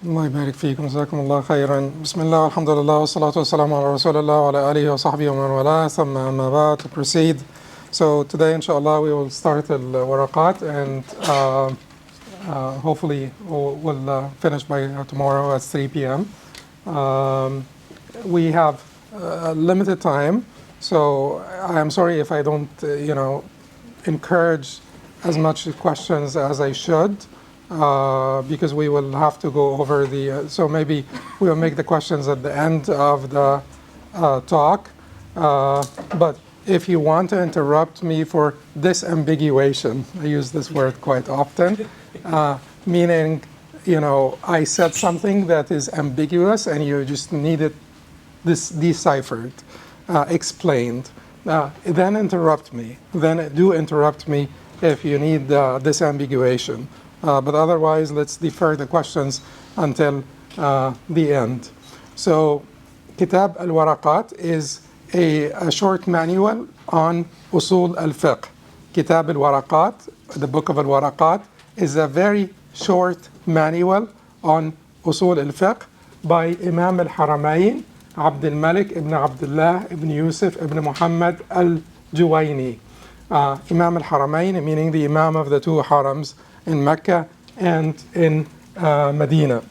الله يبارك فيكم جزاكم الله خيرا. بسم الله والحمد لله والصلاة والسلام على رسول الله وعلى آله وصحبه ومن والاه ثم أما بعد. To proceed, so today inshallah we will start Al-Waraqaat and hopefully we'll finish by tomorrow at 3 p.m. We have limited time, so I'm sorry if I don't encourage as much questions as I should. Because we will have to go over so maybe we will make the questions at the end of the talk. But if you want to interrupt me for disambiguation, I use this word quite often, meaning, I said something that is ambiguous and you just need it deciphered, explained. Then interrupt me. Then do interrupt me if you need disambiguation. But otherwise, let's defer the questions until the end. So, Kitab Al-Waraqaat is a short manual on Usul al-Fiqh. Kitab Al-Waraqaat, the book of Al-Waraqaat, is a very short manual on Usul al-Fiqh by Imam al-Haramayn, Abdul Malik ibn Abdullah ibn Yusuf ibn Muhammad al-Juwayni. Imam al-Haramayn, meaning the Imam of the two Harams, in Mecca and in Medina.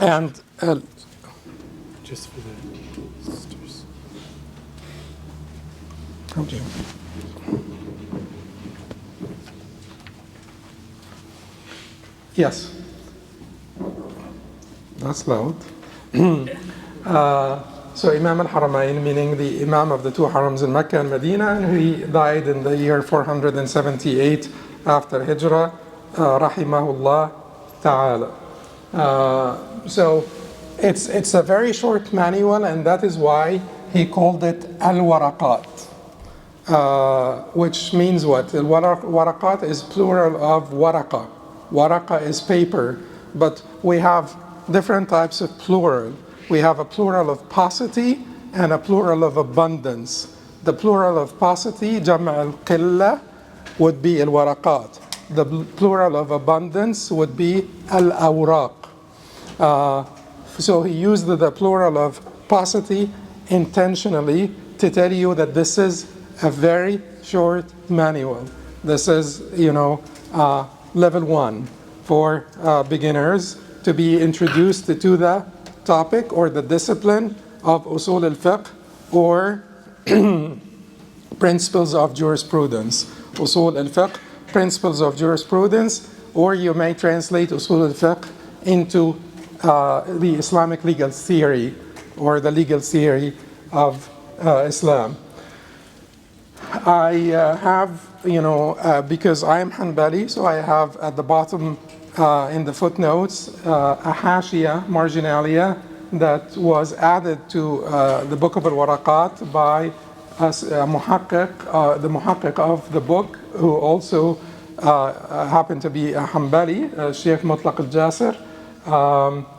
And just for the sisters. Okay. Yes. That's loud. So Imam al-Haramayn, meaning the Imam of the two Harams in Mecca and Medina, and he died in the year 478 after Hijrah, rahimahullah ta'ala. So it's a very short manual, and that is why he called it Al-Waraqaat, which means what? Al-Waraqaat is plural of waraqa. Waraqa is paper, but we have different types of plural. We have a plural of paucity and a plural of abundance. The plural of paucity, jam' al-qillah, would be al-waraqat. The plural of abundance would be al-awraq. So he used the plural of paucity intentionally to tell you that this is a very short manual. This is, level 1 for beginners to be introduced to the topic or the discipline of Usul al-Fiqh or principles of jurisprudence. Usul al-Fiqh, principles of jurisprudence, or you may translate Usul al-Fiqh into the Islamic legal theory or the legal theory of Islam. I have, because I am Hanbali, so I have at the bottom in the footnotes a hashia, marginalia, that was added to the book of Al-Waraqaat by the muhaqqiq of the book, who also happened to be a Hanbali, Sheikh Mutlaq al-Jasir,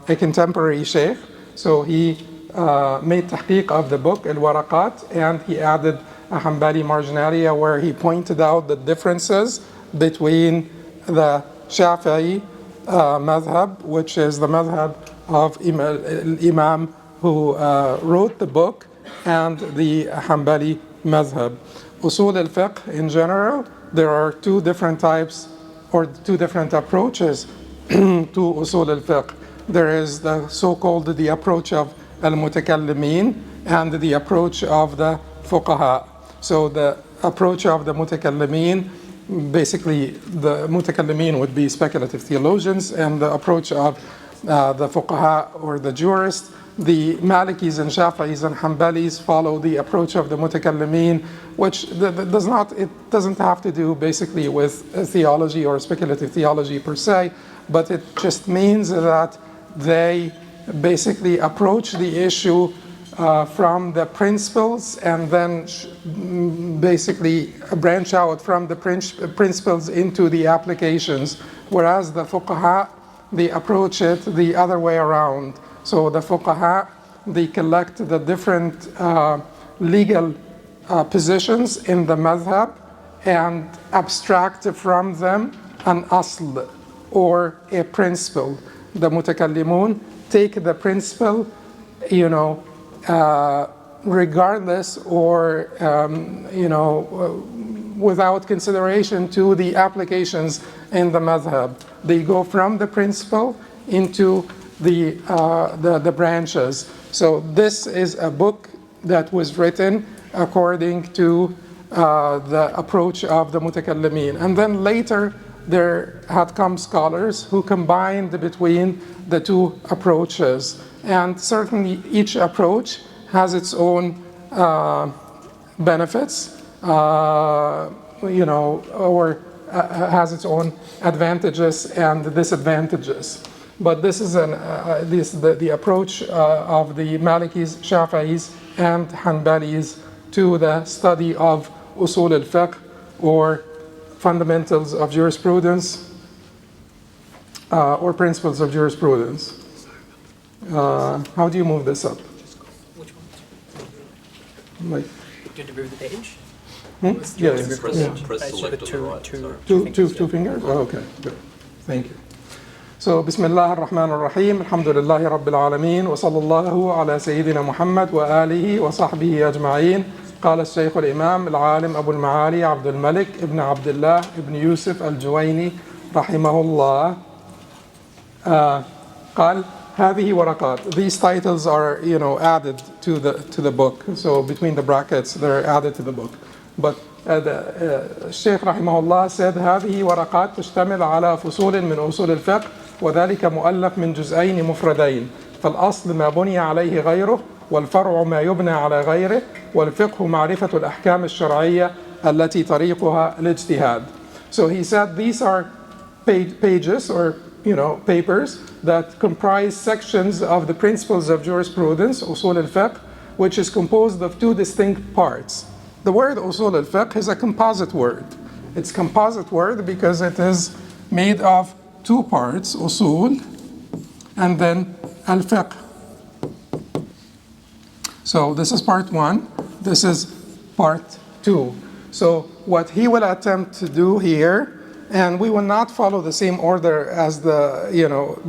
a contemporary Sheikh. So he made tahqiq of the book Al-Waraqaat, and he added a Hanbali marginalia where he pointed out the differences between the Shafi'i madhab, which is the madhab of Imam who wrote the book, and the Hanbali madhab. Usul al-Fiqh in general, there are two different types or two different approaches to Usul al-Fiqh. There is the so-called the approach of al-Mutakallimin and the approach of the Fuqaha. So the approach of the Mutakallimin, basically the Mutakallimin would be speculative theologians, and the approach of the Fuqaha or the jurists, the Malikis and Shafi'is and Hanbalis follow the approach of the Mutakallimin, which doesn't have to do basically with theology or speculative theology per se, but it just means that they basically approach the issue from the principles and then basically branch out from the principles into the applications, whereas the Fuqaha, they approach it the other way around. So the Fuqaha, they collect the different legal positions in the madhab and abstract from them an asl or a principle. the mutakallimun take the principle, regardless or, without consideration to the applications in the madhab. They go from the principle into the branches. So this is a book that was written according to the approach of the mutakallimin. And then later there had come scholars who combined between the two approaches. And certainly each approach has its own benefits, or has its own advantages and disadvantages. But this is the approach of the Malikis, Shafi'is, and Hanbalis to the study of Usul al-Fiqh, or fundamentals of jurisprudence, or principles of jurisprudence. How do you move this up? Which one? Like, Did you move the page? yeah. Press select on the right. Sorry. Two fingers? Oh, okay, good. Thank you. So, Bismillah ar-Rahman ar-Rahim, Alhamdulillahi Rabbil Alameen, wa sallallahu ala Sayyidina Muhammad wa alihi wa sahbihi ajma'in. قال الشيخ الإمام العالم أبو المعالي عبد الملك ابن عبد الله ابن يوسف الجويني رحمه الله قال هذه ورقات. These titles are, added to the book. So between the brackets, they're added to the book. But the Sheikh رحمه الله said هذه ورقات تشتمل على فصول من أصول الفقه وذلك مؤلف من جزئين مفردين فالأصل ما بني عليه غيره والفرع ما يبنى على غيره والفقه معرفة الأحكام الشرعية التي طريقها الاجتهاد. So he said these are pages or papers that comprise sections of the principles of jurisprudence, Usul al-Fiqh, which is composed of two distinct parts. The word Usul al-Fiqh is a composite word. It's a composite word because it is made of two parts, Usul and then al-Fiqh. So this is part one, this is part two. So what he will attempt to do here, and we will not follow the same order as the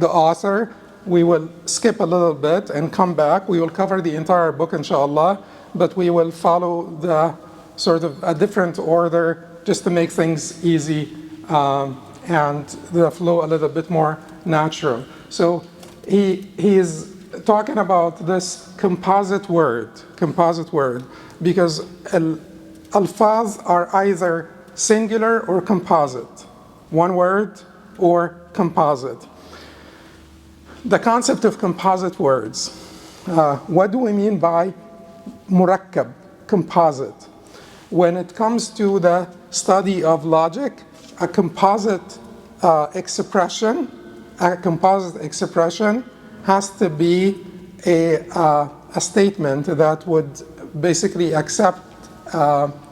author. We will skip a little bit and come back. We will cover the entire book, inshallah, but we will follow the sort of a different order just to make things easy and the flow a little bit more natural. So he is talking about this composite word, because al-faz are either singular or composite, one word or composite. The concept of composite words, what do we mean by murakkab, composite? When it comes to the study of logic, a composite expression has to be a statement that would basically accept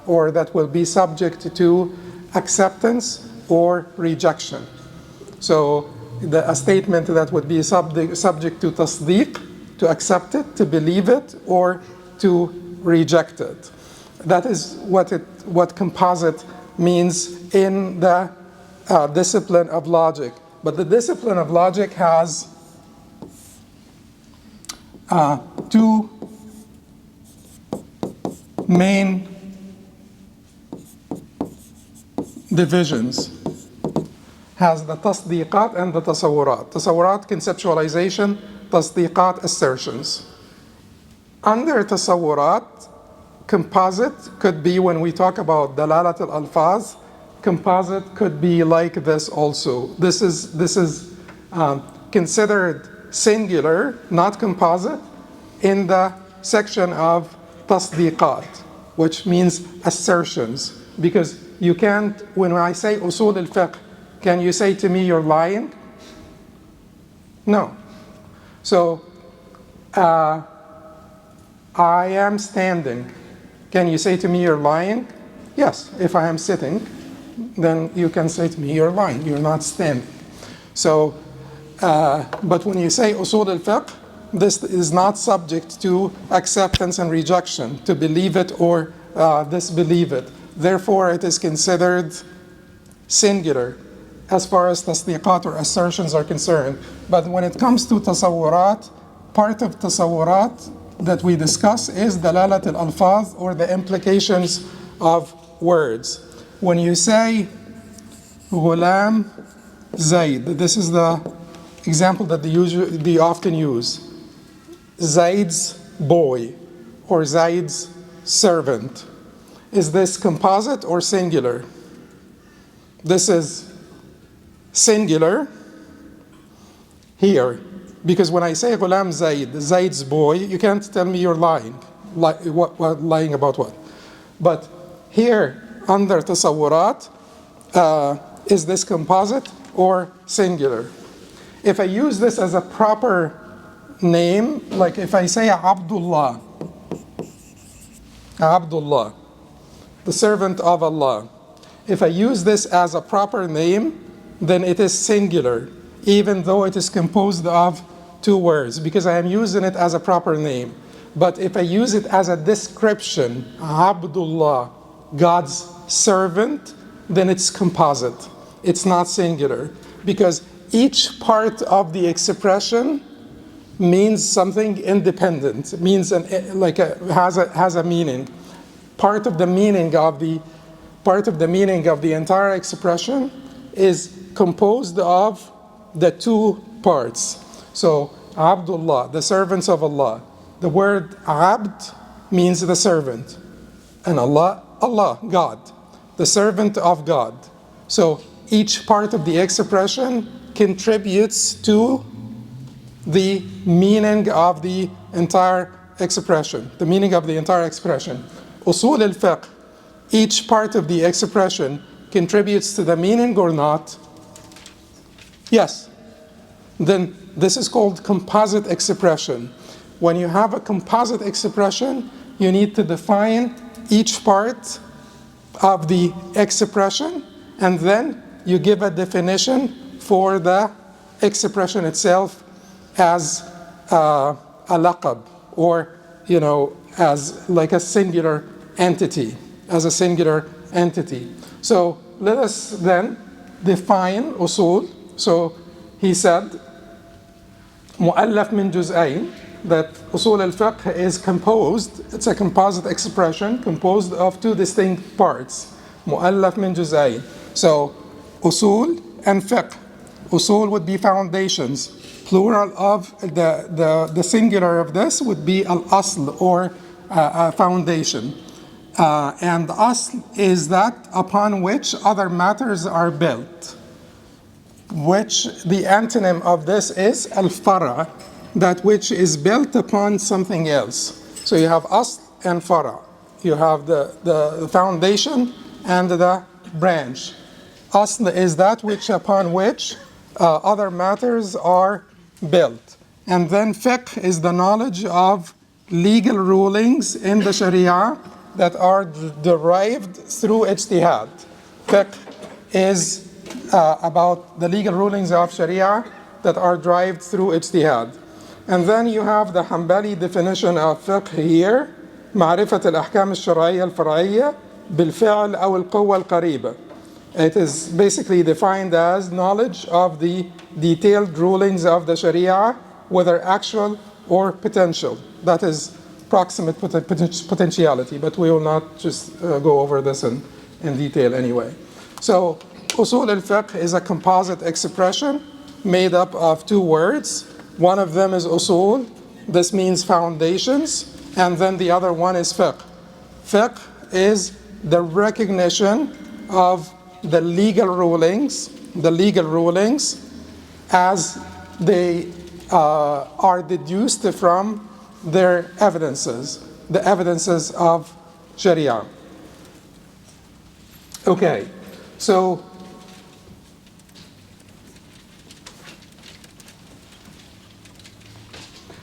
or that will be subject to acceptance or rejection. So a statement that would be subject to tasdeeq, to accept it, to believe it, or to reject it. That is what composite means in the discipline of logic. But the discipline of logic has two main divisions. Has the tasdeeqat and the tasawurat. Tasawurat, conceptualization, tasdeeqat, assertions. Under tasawurat, composite could be, when we talk about dalalat al-alfaz, composite could be like this also. This is considered singular, not composite, in the section of tasdeeqat, which means assertions. Because you can't, when I say usul al-fiqh, can you say to me you're lying? No. So, I am standing. Can you say to me you're lying? Yes. If I am sitting, then you can say to me you're lying, you're not standing. So, but when you say usul al-fiqh, this is not subject to acceptance and rejection, to believe it or disbelieve it. Therefore, it is considered singular. as far as tasdiqat or assertions are concerned. But when it comes to tasawwurat, part of tasawwurat that we discuss is dalalat al-alfaz, or the implications of words. When you say ghulam Zayd, this is the example that they often use. Zayd's boy or Zayd's servant. Is this composite or singular? This is singular here, because when I say Ghulam Zayd, Zayd's boy, you can't tell me you're lying. Lying about what? But here, under tasawwurat, is this composite or singular? If I use this as a proper name, like if I say Abdullah, Abdullah, the servant of Allah, if I use this as a proper name, then it is singular, even though it is composed of two words, because I am using it as a proper name. But if I use it as a description, Abdullah, God's servant, then it's composite. It's not singular, because each part of the expression means something independent. It means has a meaning. Part of the meaning of the entire expression is composed of the two parts. So Abdullah, the servants of Allah. The word Abd means the servant, and Allah, God, the servant of God. So each part of the expression contributes to the meaning of the entire expression. The meaning of the entire expression. Usul al-Fiqh, each part of the expression contributes to the meaning or not? Yes. Then this is called composite expression. When you have a composite expression, you need to define each part of the expression, and then you give a definition for the expression itself as a laqab, or as like a singular entity, So let us then define usul. So he said, mu'allaf min juz'ayn, that usul al-fiqh is composed, it's a composite expression composed of two distinct parts. Mu'allaf min juz'ayn. So usul and fiqh. Usul would be foundations. Plural of the singular of this would be al-asl, or a foundation. And asl is that upon which other matters are built, which the antonym of this is al-fara, that which is built upon something else. So you have asl and fara. You have the foundation and the branch. Asl is that which upon which other matters are built. And then fiqh is the knowledge of legal rulings in the Sharia that are derived through ijtihad. Fiqh is about the legal rulings of Sharia that are derived through ijtihad. And then you have the Hanbali definition of fiqh here, معرفة الأحكام الشرعية الفرعية بالفعل أو القوة القريبة. It is basically defined as knowledge of the detailed rulings of the Sharia, whether actual or potential. That is proximate potentiality, but we will not just go over this in detail anyway. So usul al-fiqh is a composite expression made up of two words. One of them is usul, this means foundations, and then the other one is fiqh. Fiqh is the recognition of the legal rulings as they are deduced from their evidences, the evidences of Sharia. Okay, so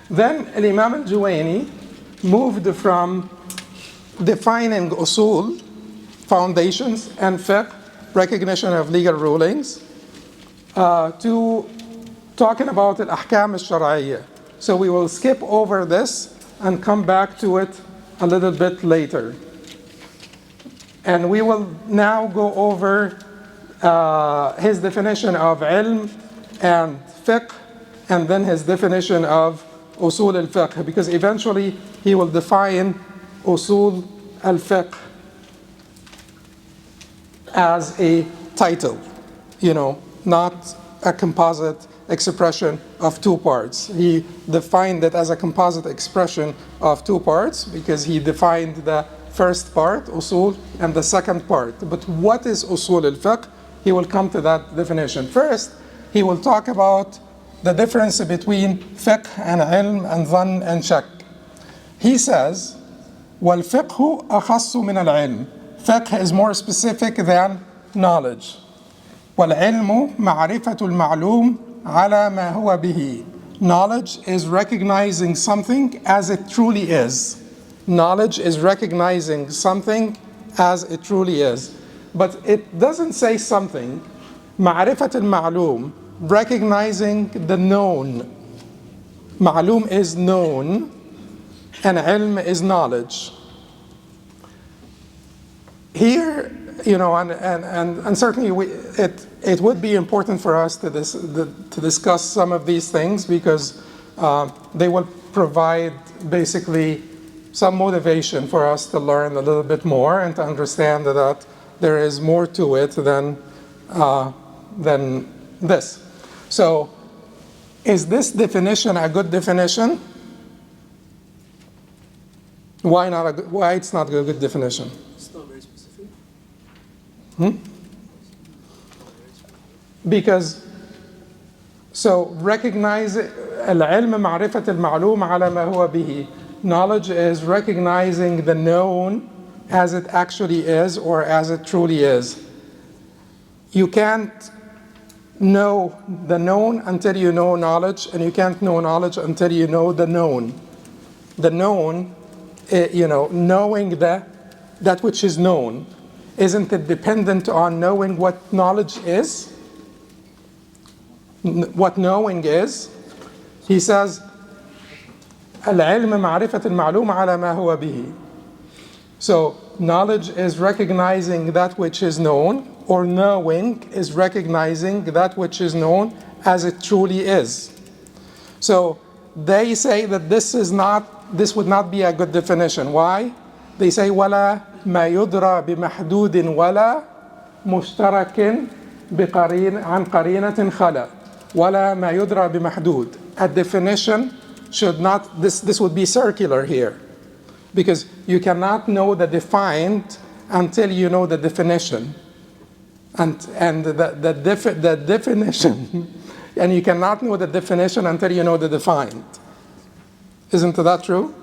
then Imam al-Juwayni moved from defining usul, foundations, and fiqh, recognition of legal rulings, to talking about al-ahkam al-shar'iyya. So we will skip over this and come back to it a little bit later. And we will now go over his definition of ilm and fiqh, and then his definition of usul al-fiqh, because eventually he will define usul al-fiqh as a title, not a composite expression of two parts. He defined it as a composite expression of two parts because he defined the first part, usul, and the second part. But what is usul al-fiqh? He will come to that definition. First, he will talk about the difference between fiqh and ilm and dhann and shak. He says, وَالْفِقْهُ أَخَصُّ مِنَ الْعِلْمِ. Fiqh is more specific than knowledge. وَالْعِلْمُ مَعْرِفَةُ الْمَعْلُومِ عَلَى مَا هُوَ بِهِ. Knowledge is recognizing something as it truly is. Knowledge is recognizing something as it truly is. But it doesn't say something. معرفة المعلوم, recognizing the known. Ma'lum is known, and ilm is knowledge. Here, and certainly it would be important for us to discuss some of these things because they will provide basically some motivation for us to learn a little bit more and to understand that there is more to it than this. So, is this definition a good definition? Why it's not a good definition? It's not very specific. Because, recognize العلم معرفة المعلوم على ما هو به. Knowledge is recognizing the known as it actually is or as it truly is. You can't know the known until you know knowledge, and you can't know knowledge until you know the known. The known, knowing that which is known, isn't it dependent on knowing what knowledge is? What knowing is? He says, العلم معرفة المعلوم على ما هو به. So, knowledge is recognizing that which is known, or knowing is recognizing that which is known as it truly is. So, they say that this would not be a good definition. Why? They say, وَلَا مَا يُدْرَى بِمَحْدُودٍ وَلَا مُشْتَرَكٍ عَنْ قَرِينَةٍ خَلَى وَلَا مَا يُدْرَى بِمَحْدُودٍ. A definition should not, this would be circular here. Because you cannot know the defined until you know the definition. And the definition, and you cannot know the definition until you know the defined. Isn't that true?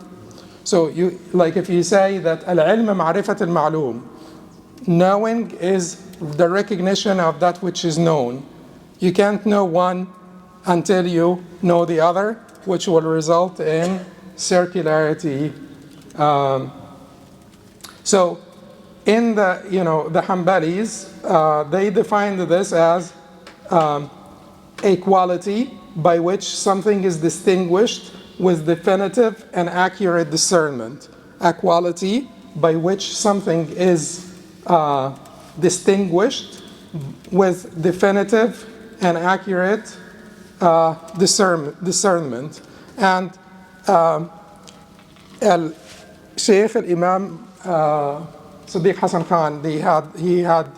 So if you say that al-ilm ma'rifat al-ma'lum, knowing is the recognition of that which is known. You can't know one until you know the other, which will result in circularity. So in the Hanbalis, they defined this as a quality by which something is distinguished with definitive and accurate discernment. A quality by which something is distinguished with definitive and accurate discernment. And Sheikh al-Imam Sadiq Hassan Khan, he had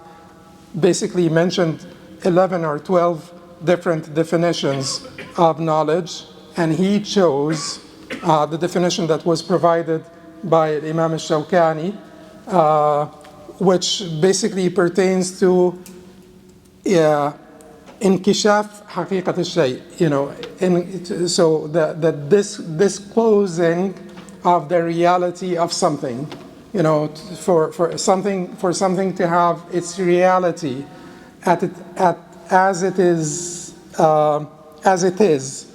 basically mentioned 11 or 12 different definitions of knowledge, and he chose the definition that was provided by Imam al-Shawkani, which basically pertains to inkishaf haqiqat al-shay, so this disclosing of the reality of something, for something to have its reality as it is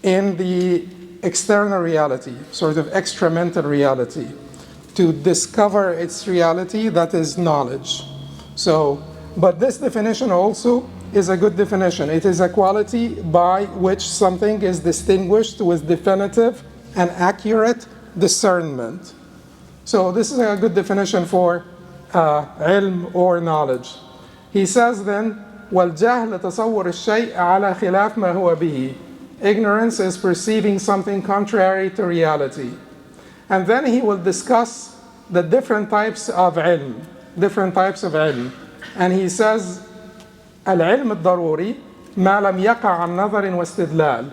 in the external reality, sort of extramental reality, to discover its reality, that is knowledge. So, but this definition also is a good definition. It is a quality by which something is distinguished with definitive and accurate discernment. So this is a good definition for ilm or knowledge. He says then, وَالْجَهْلَ تَصَوُّرُ الشَّيْءِ عَلَى خِلَافِ مَا هُوَ بِهِ. Ignorance is perceiving something contrary to reality. And then he will discuss the different types of ilm, different types of ilm. And he says, العلم الضروري ما لم يقع عن نظر واستدلال.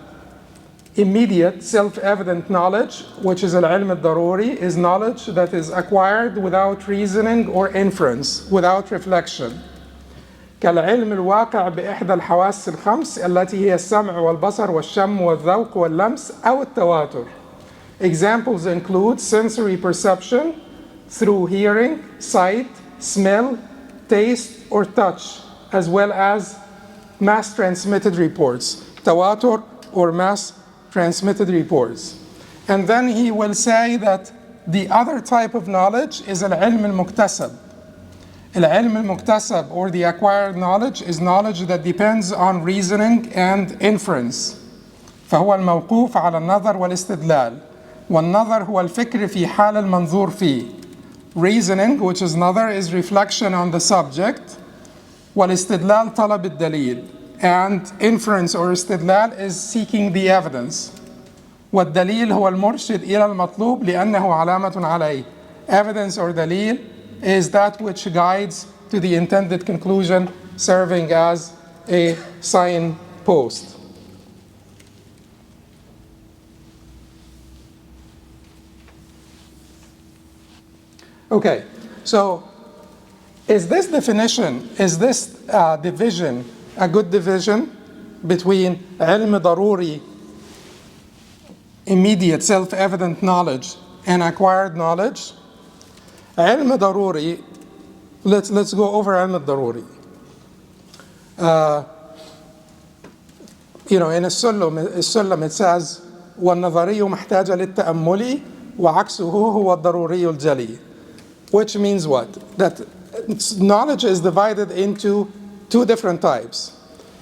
Immediate, self-evident knowledge, which is العلم الضروري, is knowledge that is acquired without reasoning or inference, without reflection. كالعلم الواقع بإحدى الحواس الخمس التي هي السمع والبصر والشم والذوق واللمس أو التواتر. Examples include sensory perception through hearing, sight, smell, taste, or touch, as well as mass-transmitted reports, tawatur or mass-transmitted reports. And then he will say that the other type of knowledge is al-ilm al-muktasab. Al-ilm al-muktasab, or the acquired knowledge, is knowledge that depends on reasoning and inference. فهو الموقوف على النظر والاستدلال. والنظر هو الفكر في حال المنظور فيه. Reasoning, which is نظر, is reflection on the subject. والاستدلال طلب الدليل. And inference or استدلال is seeking the evidence. والدليل هو المرشد إلى المطلوب لأنه علامة عليه. Evidence or دليل is that which guides to the intended conclusion, serving as a signpost. Okay, so is this definition, is this division a good division between علم ضروري, immediate self-evident knowledge, and acquired knowledge? علم ضروري, let's go over علم الضروري. In السلم it says والنظري محتاج للتأمل وعكسه هو الضروري الجلي. Which means what? That knowledge is divided into two different types.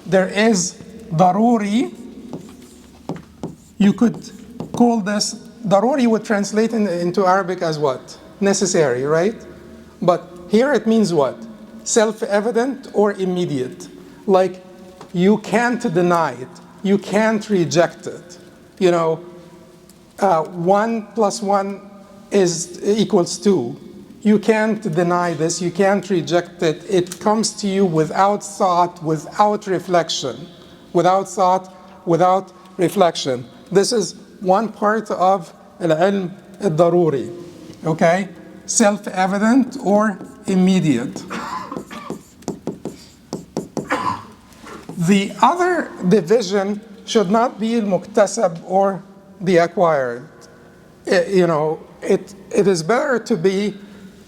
There is daruri. You could call this, daruri would translate into Arabic as what? Necessary, right? But here it means what? Self-evident or immediate. Like you can't deny it. You can't reject it. 1 + 1 equals 2. You can't deny this, you can't reject it. It comes to you without thought, without reflection. Without thought, without reflection. This is one part of al-ilm al-daruri. Okay? Self-evident or immediate. The other division should not be al-muktasab or the acquired. It is better to be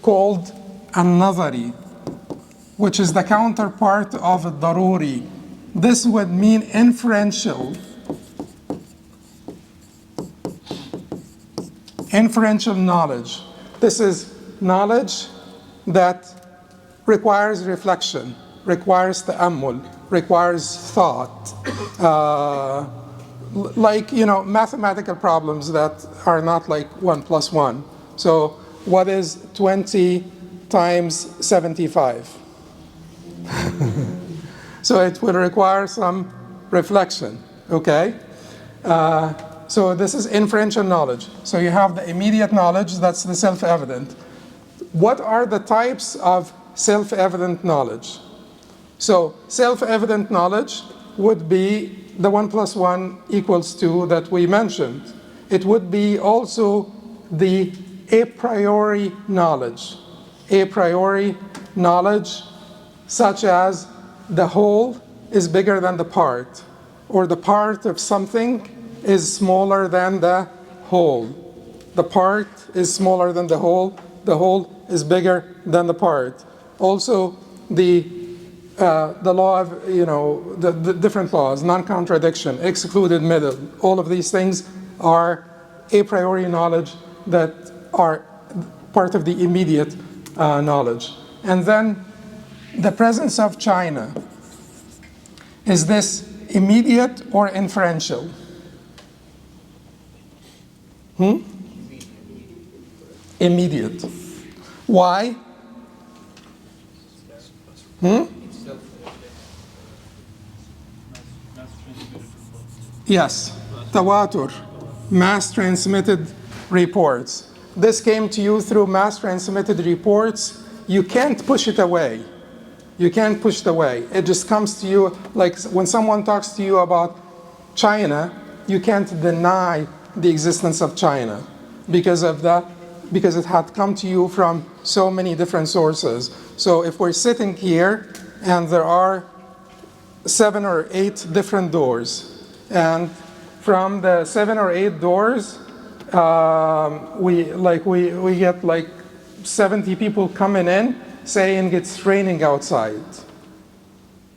called al-nazari, which is the counterpart of al-daruri. This would mean inferential. Inferential knowledge. This is knowledge that requires reflection, requires ta'ammul, requires thought. Like, mathematical problems that are not like 1 + 1. So, what is 20 times 75? So it will require some reflection, okay? So this is inferential knowledge. So you have the immediate knowledge, that's the self-evident. What are the types of self-evident knowledge? So self-evident knowledge would be the 1 + 1 equals 2 that we mentioned. It would be also the a priori knowledge. A priori knowledge such as the whole is bigger than the part, or the part of something is smaller than the whole. The part is smaller than the whole is bigger than the part. Also the law of, the different laws, non-contradiction, excluded middle, all of these things are a priori knowledge that are part of the immediate knowledge. And then the presence of China, is this immediate or inferential? Immediate. Why? Yes, tawatur, mass transmitted reports. This came to you through mass transmitted reports. You can't push it away. You can't push it away. It just comes to you like when someone talks to you about China, you can't deny the existence of China because of that, because it had come to you from so many different sources. So if we're sitting here and there are 7 or 8 different doors, and from the 7 or 8 doors, we get like 70 people coming in saying it's raining outside.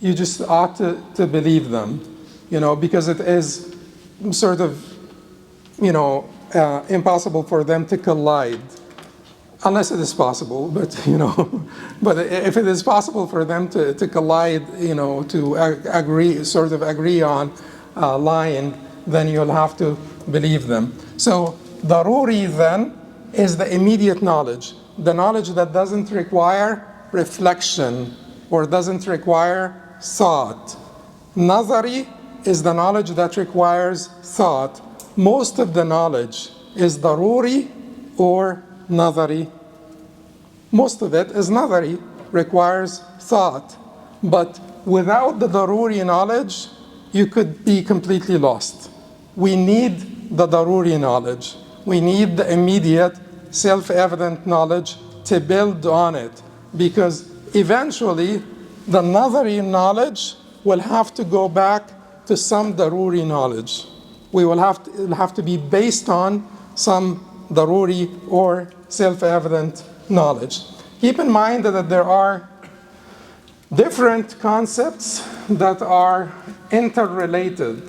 You just ought to believe them, because it is sort of, impossible for them to collide, unless it is possible. But but if it is possible for them to collide, to agree on lying, then you'll have to believe them. So daruri then is the immediate knowledge, the knowledge that doesn't require reflection or doesn't require thought. Nazari is the knowledge that requires thought. Most of the knowledge is daruri or nazari. Most of it is nazari, requires thought. But without the daruri knowledge, you could be completely lost. We need the daruri knowledge. We need the immediate, self-evident knowledge to build on it, because eventually the nazari knowledge will have to go back to some daruri knowledge. It'll have to be based on some daruri or self-evident knowledge. Keep in mind that there are different concepts that are interrelated.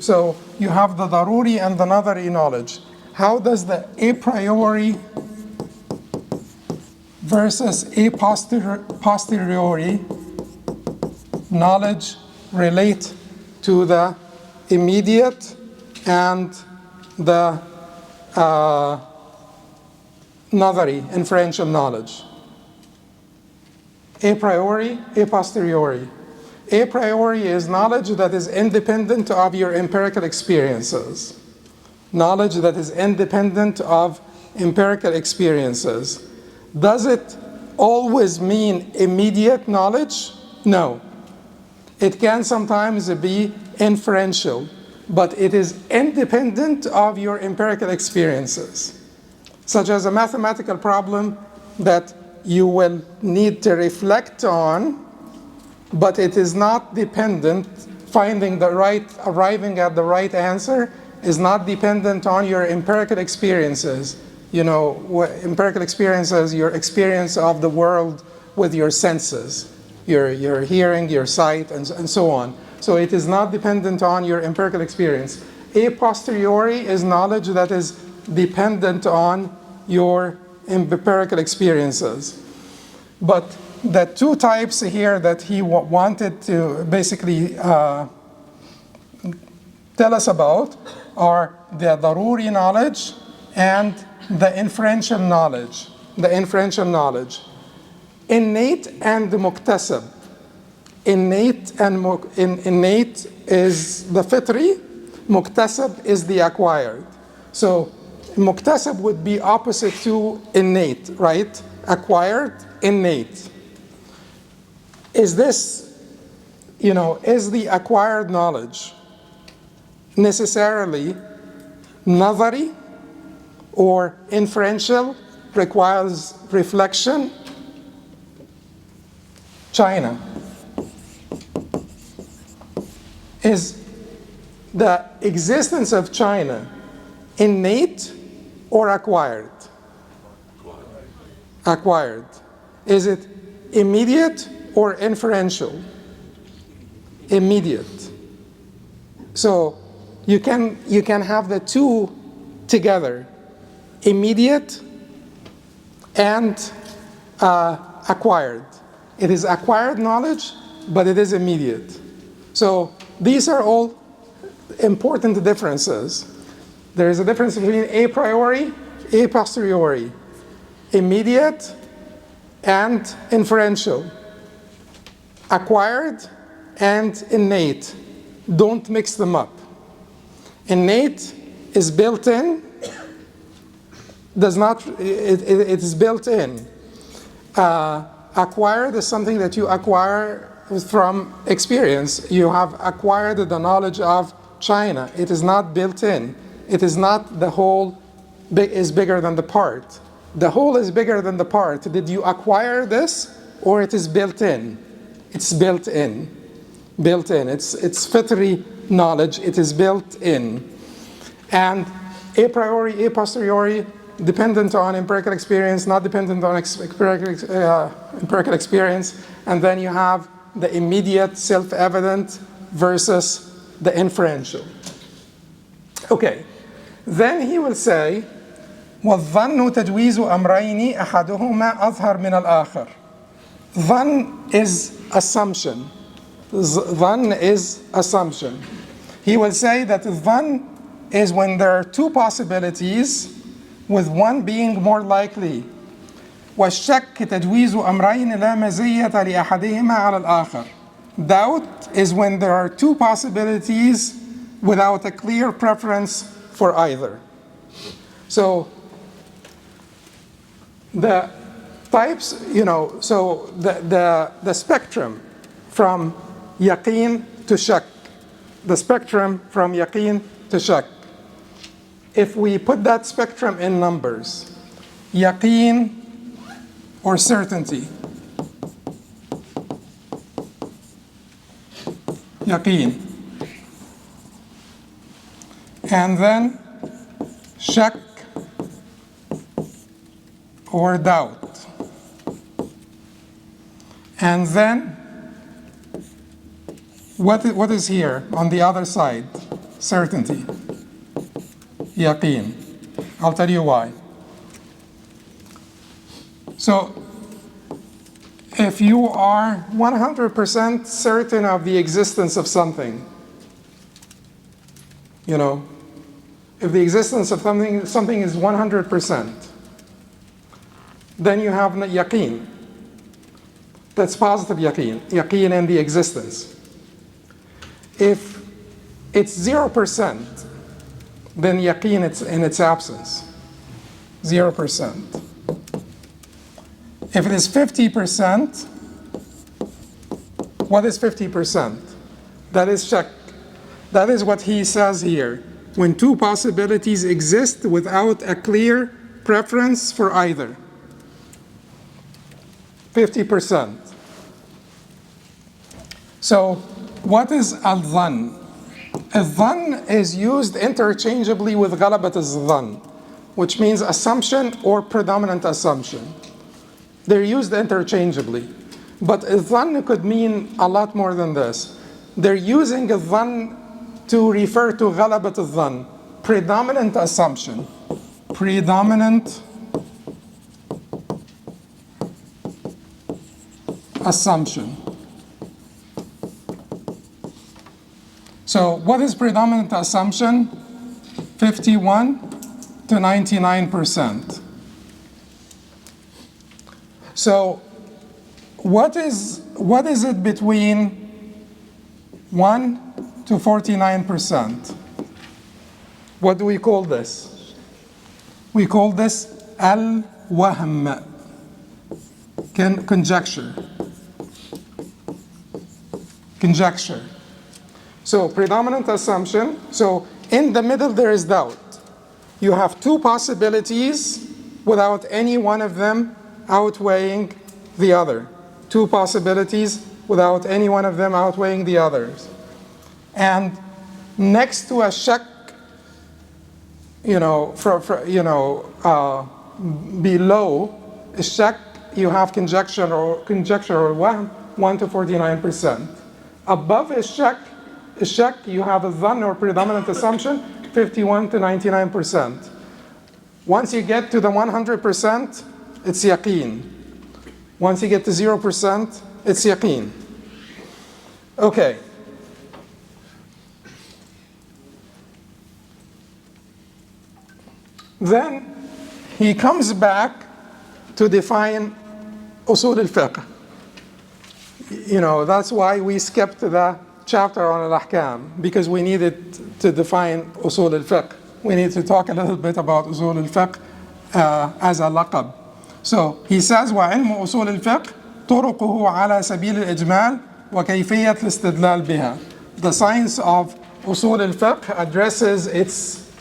So you have the daruri and the nazari knowledge. How does the a priori versus a posteriori knowledge relate to the immediate and the nazari, inferential knowledge? A priori, a posteriori. A priori is knowledge that is independent of your empirical experiences. Knowledge that is independent of empirical experiences. Does it always mean immediate knowledge? No. It can sometimes be inferential, but it is independent of your empirical experiences, such as a mathematical problem that you will need to reflect on, but it is not dependent. Arriving at the right answer is not dependent on your empirical experiences. Empirical experiences, your experience of the world with your senses, your hearing, your sight, and so on. So it is not dependent on your empirical experience. A posteriori is knowledge that is dependent on your empirical experiences. But the two types here that he wanted to basically tell us about are the daruri knowledge and the inferential knowledge. The inferential knowledge. Innate and muktasab. Innate is the fitri, muktasab is the acquired. So muktasab would be opposite to innate, right? Acquired, innate. Is this, is the acquired knowledge necessarily nazari or inferential, requires reflection? China. Is the existence of China innate or acquired? Acquired. Is it immediate or inferential? Immediate. So you can have the two together, immediate and acquired. It is acquired knowledge, but it is immediate. So these are all important differences. There is a difference between a priori, a posteriori, immediate and inferential, acquired and innate. Don't mix them up. Innate is built in, does not, it is built in. Acquired is something that you acquire from experience. You have acquired the knowledge of China. It is not built in. It is not the whole is bigger than the part. The whole is bigger than the part. Did you acquire this, or it is built in? It's built in. Built in. It's fitri knowledge. It is built in. And a priori, a posteriori, dependent on empirical experience, not dependent on empirical experience. And then you have the immediate self-evident versus the inferential. Okay. Then he will say, وَالظَّنُّ تَجْوِيزُ أَمْرَيْنِ أَحَدُهُمَا أَظْهَرْ مِنَ الْآخَرِ. Dhann is assumption. Dhann is assumption. He will say that dhann is when there are two possibilities, with one being more likely. وَالشَّكِّ تَجْوِيزُ أَمْرَيْنِ لَا مَزِيَّةَ لِأَحَدِهِمَا عَلَى الْآخَرِ. Doubt is when there are two possibilities without a clear preference for either. So the types, so the spectrum from yaqeen to shak, the spectrum from yaqeen to shak. If we put that spectrum in numbers, yaqeen or certainty, yaqeen, and then shak or doubt, and then what is here on the other side? Certainty, yaqeen. I'll tell you why. So if you are 100% certain of the existence of something, if the existence of something is 100%, then you have yaqeen. That's positive yaqeen, yaqeen in the existence. If it's 0%, then yaqeen it's in its absence, 0%. If it is 50%, what is 50%? That is shak. That is what he says here. When two possibilities exist without a clear preference for either. 50%. So, what is al-dhann? Al-dhann is used interchangeably with ghalabat al-dhann, which means assumption or predominant assumption. They're used interchangeably. But al-dhann could mean a lot more than this. They're using al-dhann to refer to ghalabat al-dhann, predominant assumption. Predominant assumption. So what is predominant assumption? 51 to 99%. So what is it between 1 to 49%? What do we call this? We call this al-wahm, conjecture. Conjecture. So predominant assumption. So in the middle there is doubt. You have two possibilities without any one of them outweighing the other. Two possibilities without any one of them outweighing the others. And next to a shak, below a shak, you have conjecture or wahm, 1 to 49%. Above a shak, you have a dhann or predominant assumption, 51 to 99%. Once you get to the 100%, it's yaqeen. Once you get to 0%, it's yaqeen. Okay. Then he comes back to define Usul-ul-Fiqh. That's why we skipped the chapter on al-ahkam because we needed to define usul al-fiqh. We need to talk a little bit about usul al-fiqh as a laqab. So he says, وعلم أصول الفقه طرقه على سبيل الإجمال وكيفية الاستدلال بها. The science of usul al-fiqh addresses its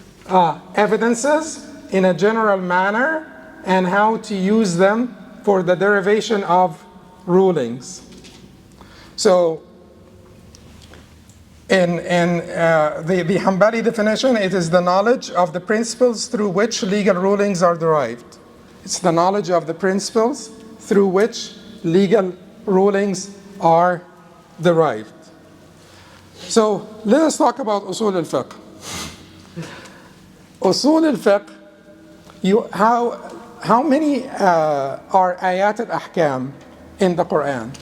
evidences in a general manner and how to use them for the derivation of rulings. So in the Hanbali definition, it is the knowledge of the principles through which legal rulings are derived. It's the knowledge of the principles through which legal rulings are derived. So let us talk about usul al-fiqh. Usul al-fiqh, how many are ayat al-ahkam in the Quran?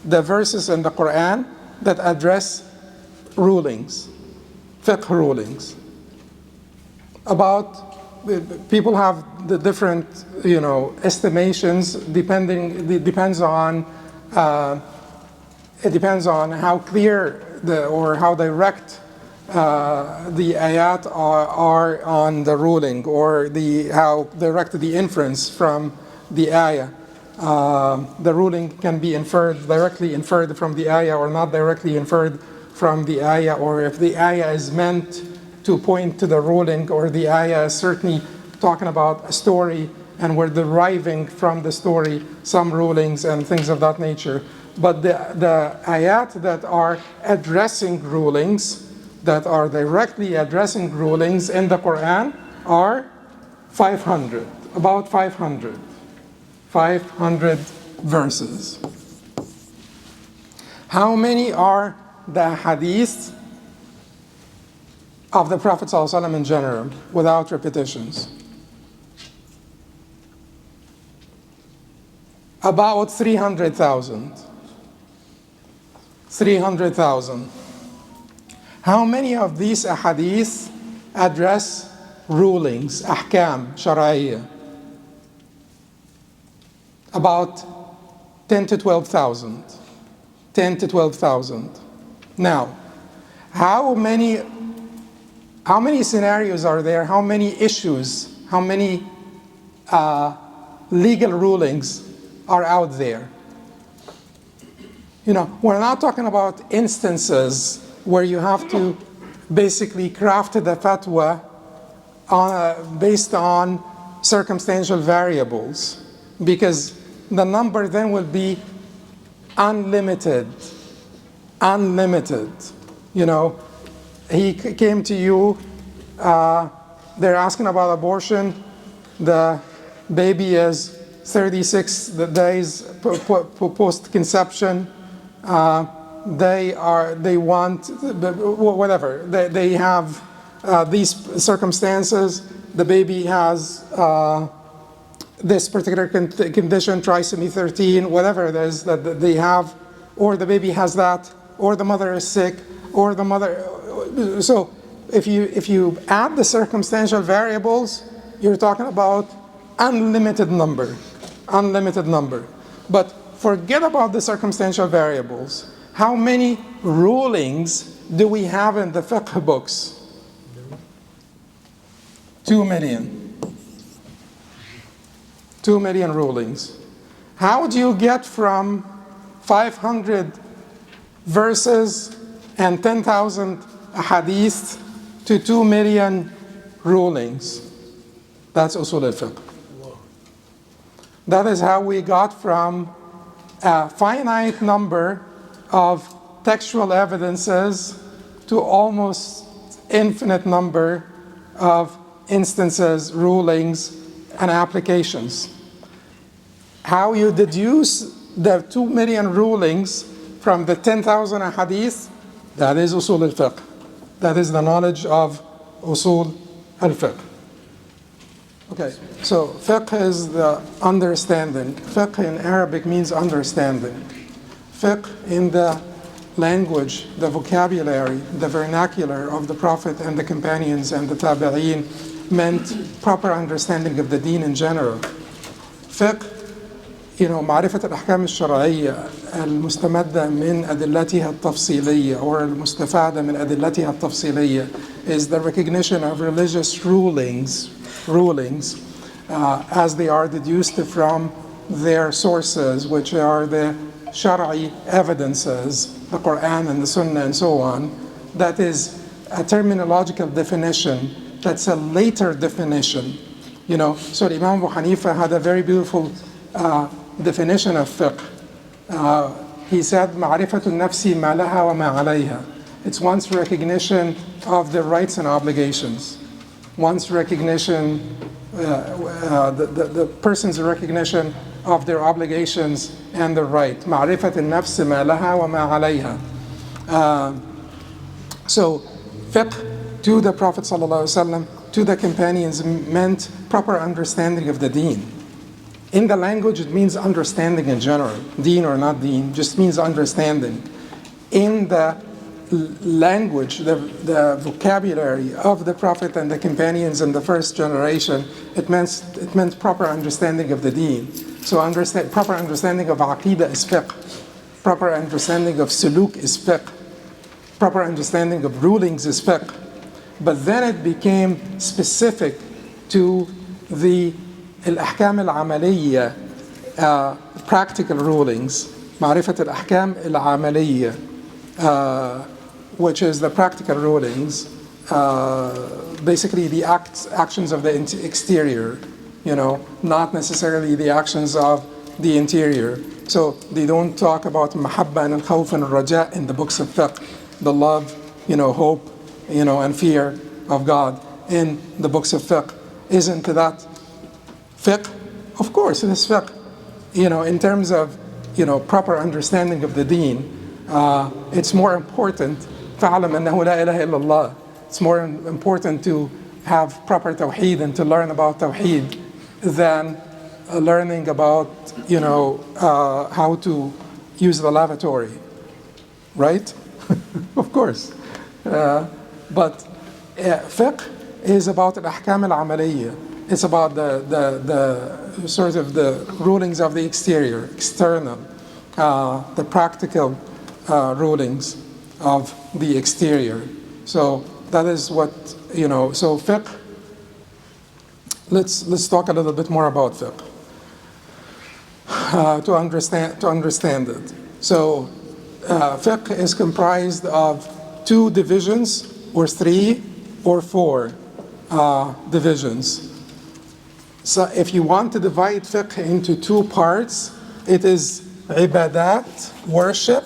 The verses in the Quran that address rulings, fiqh rulings. About, people have the different, estimations it depends on how clear or how direct the ayat are on the ruling, or how direct the inference from the ayah. The ruling can be directly inferred from the ayah, or not directly inferred from the ayah, or if the ayah is meant to point to the ruling, or the ayah is certainly talking about a story and we're deriving from the story some rulings and things of that nature. But the ayat that are addressing rulings, that are directly addressing rulings in the Quran are 500, about 500 verses. How many are the hadith of the Prophet ﷺ in general, without repetitions? About 300,000. 300,000. How many of these ahadith address rulings, ahkam, shara'iyya? About 10 to 12,000. 10 to 12,000. Now, how many scenarios are there? How many issues? How many legal rulings are out there? We're not talking about instances where you have to basically craft the fatwa based on circumstantial variables, because the number then will be unlimited. He came to you, they're asking about abortion, the baby is 36 days post-conception, they want whatever, they have these circumstances, the baby has this particular condition, trisomy 13, whatever it is that they have, or the baby has that, or the mother is sick, or the mother. So if you add the circumstantial variables, you're talking about unlimited number. But forget about the circumstantial variables. How many rulings do we have in the fiqh books? 2 million. 2 million rulings. How do you get from 500 verses and 10,000 hadith to 2 million rulings? That's usul al-fiqh. That is how we got from a finite number of textual evidences to almost infinite number of instances, rulings, and applications. How you deduce the 2 million rulings from the 10,000 hadith, that is usul al-fiqh. That is the knowledge of usul al-fiqh. Okay, so fiqh is the understanding. Fiqh in Arabic means understanding. Fiqh in the language, the vocabulary, the vernacular of the Prophet and the companions and the tabi'een meant proper understanding of the deen in general. Fiqh معرفة الأحكام الشرعية المستمدة من أدلتها التفصيلية or المستفادة من أدلتها التفصيلية is the recognition of religious rulings as they are deduced from their sources, which are the Shara'i evidences, the Quran and the Sunnah and so on. That is a terminological definition that's a later definition. So Imam Abu Hanifa had a very beautiful definition of fiqh. He said, معرفة النفس ما لها وما عليها. It's one's recognition of the rights and obligations. One's recognition, the person's recognition of their obligations and the right. معرفة النفس ما لها وما عليها. So fiqh to the Prophet ﷺ, to the companions, meant proper understanding of the deen. In the language, it means understanding in general. Deen or not deen, just means understanding. In the language, the vocabulary of the Prophet and the companions in the first generation, it meant proper understanding of the deen. So proper understanding of aqidah is fiqh. Proper understanding of suluk is fiqh. Proper understanding of rulings is fiqh. But then it became specific to the الأحكام العملية, practical rulings, معرفة الأحكام العملية, which is the practical rulings, basically the actions of the exterior, not necessarily the actions of the interior. So they don't talk about mahabba and al-khawf and al-raja in the books of fiqh, the love, hope, and fear of God in the books of fiqh. Isn't that fiqh? Of course, it is fiqh. In terms of, proper understanding of the deen, it's more important, فَعْلَمْ أَنَّهُ لَا إِلَهَ إِلَّا اللَّهِ. It's more important to have proper tawheed and to learn about tawheed than learning about, how to use the lavatory, right? Of course. But fiqh is about al-ahkam al-amaliyya. It's about the sort of the rulings of the exterior, external, the practical rulings of the exterior. So that is what, so fiqh, let's talk a little bit more about fiqh to understand it. So fiqh is comprised of 2 divisions or 3 or 4 divisions. So if you want to divide fiqh into 2 parts, it is ibadat, worship,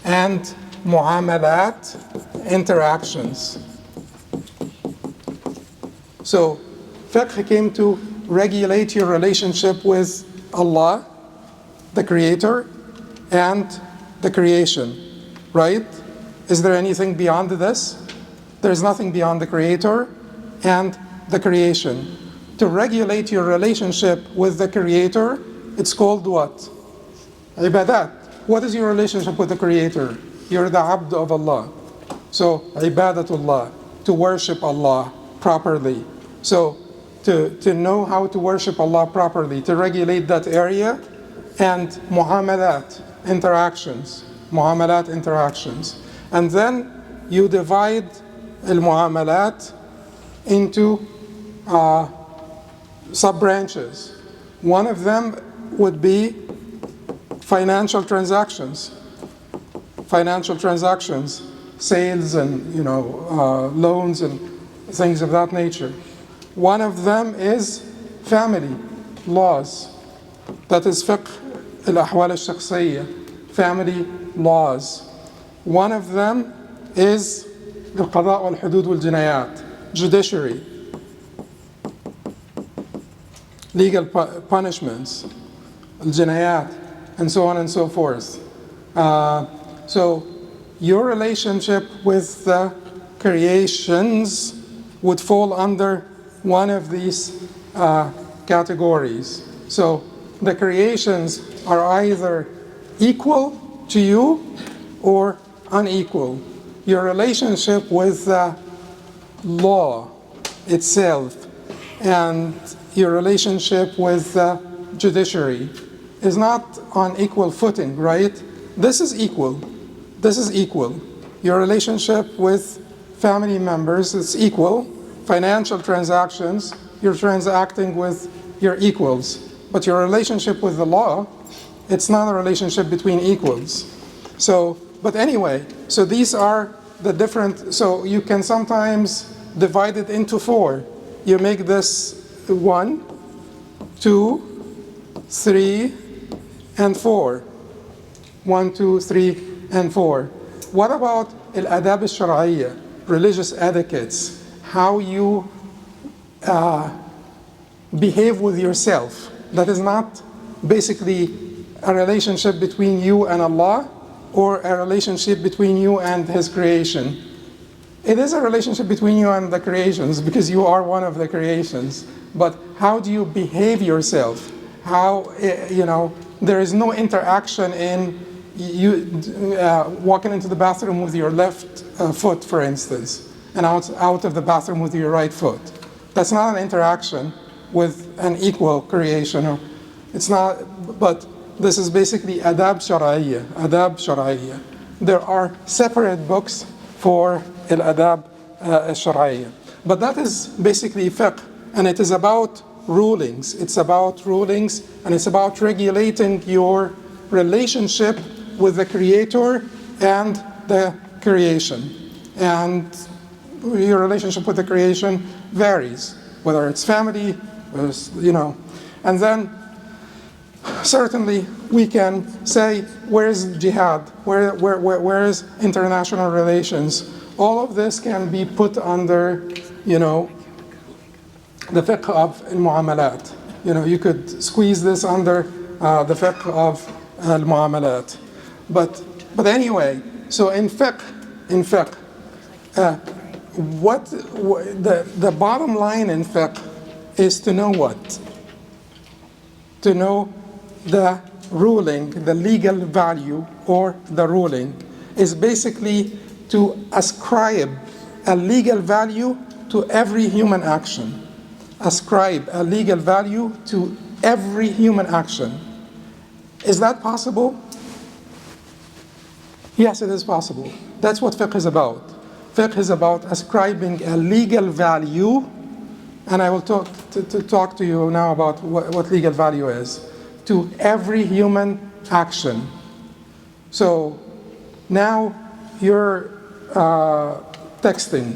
and muamalat, interactions. So fiqh came to regulate your relationship with Allah, the Creator, and the creation, right? Is there anything beyond this? There's nothing beyond the Creator and the creation. To regulate your relationship with the Creator, it's called what? Ibadat. What is your relationship with the Creator? You're the abd of Allah. So, ibadatullah, to worship Allah properly. So, to know how to worship Allah properly, to regulate that area, and muamalat, interactions. And then you divide al-muamalat into sub-branches. One of them would be financial transactions, sales and loans and things of that nature. One of them is family laws. That is fiqh al-ahwal al-shakhsiyya, family laws. One of them is al-qada' wal-hudud wal-jinayat, judiciary, legal punishments, al-jinayat, and so on and so forth. So your relationship with the creations would fall under one of these categories. So the creations are either equal to you or unequal. Your relationship with the law itself and your relationship with the judiciary is not on equal footing, right? This is equal. This is equal. Your relationship with family members is equal. Financial transactions, you're transacting with your equals. But your relationship with the law, it's not a relationship between equals. So, but anyway, so these are the different, so you can sometimes divide it into 4. You make this 1, 2, 3, and 4. 1, 2, 3, and 4. What about al-adab al-shar'iyya, religious etiquettes, how you behave with yourself? That is not basically a relationship between you and Allah or a relationship between you and His creation. It is a relationship between you and the creations because you are one of the creations. But how do you behave yourself? How, there is no interaction in you walking into the bathroom with your left foot, for instance, and out of the bathroom with your right foot. That's not an interaction with an equal creation. It's not, but this is basically adab shar'iyya, adab shar'iyya. There are separate books for al-adab al-shar'iyya. But that is basically fiqh, and it is about rulings. It's about rulings, and it's about regulating your relationship with the Creator and the creation. And your relationship with the creation varies, whether it's family, whether it's, And then, certainly, we can say, where is jihad? Where is international relations? All of this can be put under, the fiqh of al-mu'amalat. You could squeeze this under the fiqh of al-mu'amalat. But anyway, so in fiqh, the bottom line in fiqh is to know what? To know the ruling, the legal value, or the ruling is basically to ascribe a legal value to every human action. Ascribe a legal value to every human action. Is that possible? Yes, it is possible. That's what fiqh is about. Fiqh is about ascribing a legal value, and I will talk to you now about what legal value is, to every human action. So now you're texting.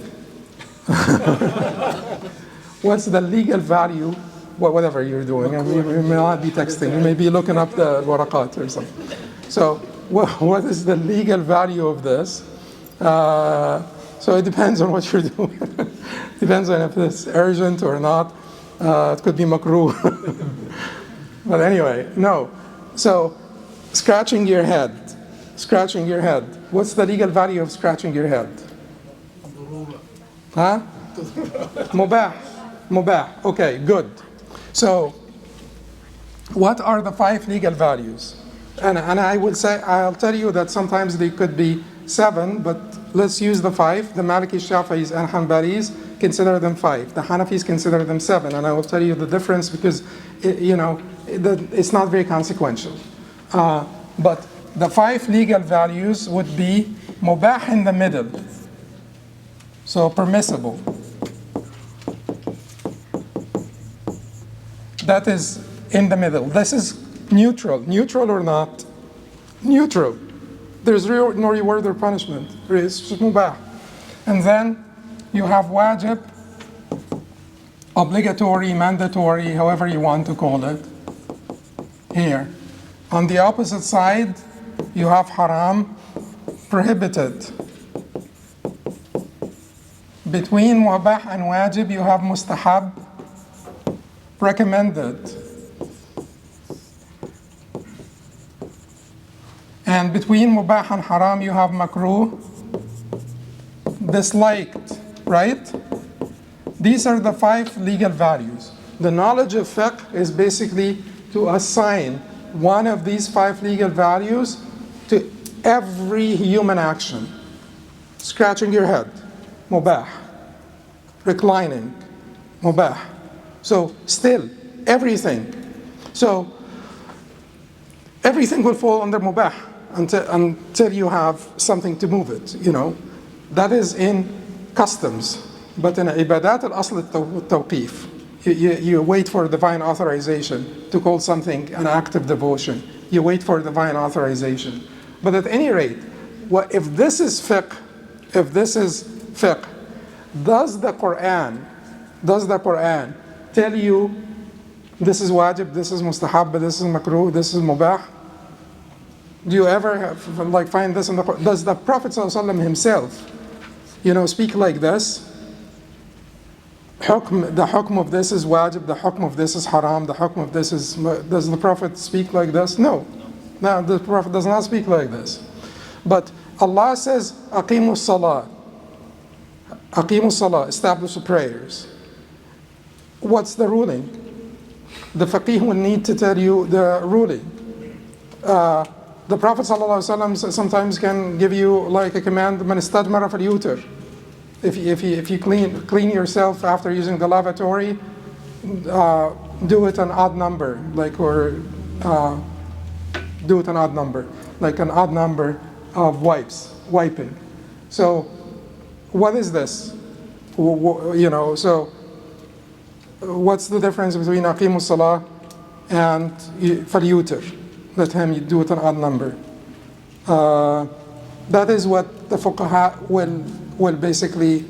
What's the legal value? Whatever you're doing. I mean, you may not be texting. You may be looking up the Al-Waraqaat or something. So what is the legal value of this? So it depends on what you're doing. Depends on if it's urgent or not. It could be makruh. But anyway, no. So scratching your head. What's the legal value of scratching your head? Huh? Mubah. Okay, good. So what are the 5 legal values? And I'll tell you that sometimes they could be 7, but let's use the 5. The Malikis, Shafi'is, and Hanbalis consider them 5. The Hanafis consider them 7, and I will tell you the difference because it's not very consequential. But the 5 legal values would be mubah in the middle, so permissible. That is in the middle. This is neutral. Neutral or not? Neutral. There's no reward or punishment. It's mubah. And then you have wajib, obligatory, mandatory, however you want to call it, here. On the opposite side, you have haram, prohibited. Between mubah and wajib, you have mustahab, recommended. And between mubah and haram, you have makruh, disliked, right? These are the 5 legal values. The knowledge of fiqh is basically to assign one of these 5 legal values to every human action. Scratching your head, mubah. Reclining, mubah. So still, everything. So everything will fall under mubah until you have something to move it, That is in customs. But in ibadat, al-asl al-tawqif. You wait for divine authorization to call something an act of devotion. You wait for divine authorization. But at any rate, if this is fiqh, does the Quran tell you this is wajib, this is mustahab, this is makruh, this is mubah? Do you ever find this in the Quran? Does the Prophet ﷺ himself, speak like this? The hukm of this is wajib, the hukm of this is haram, the hukm of this is... Does the Prophet speak like this? No, the Prophet does not speak like this. But Allah says, aqimus salah, establish the prayers. What's the ruling? The faqih will need to tell you the ruling. The Prophet ﷺ sometimes can give you like a command, man istadmara falyutir. If you clean yourself after using the lavatory, do it an odd number, do it an odd number, like an odd number of wiping. So, what is this? So what's the difference between aqimus salah and falyutir? Let him do it an odd number. That is what the fuqaha will basically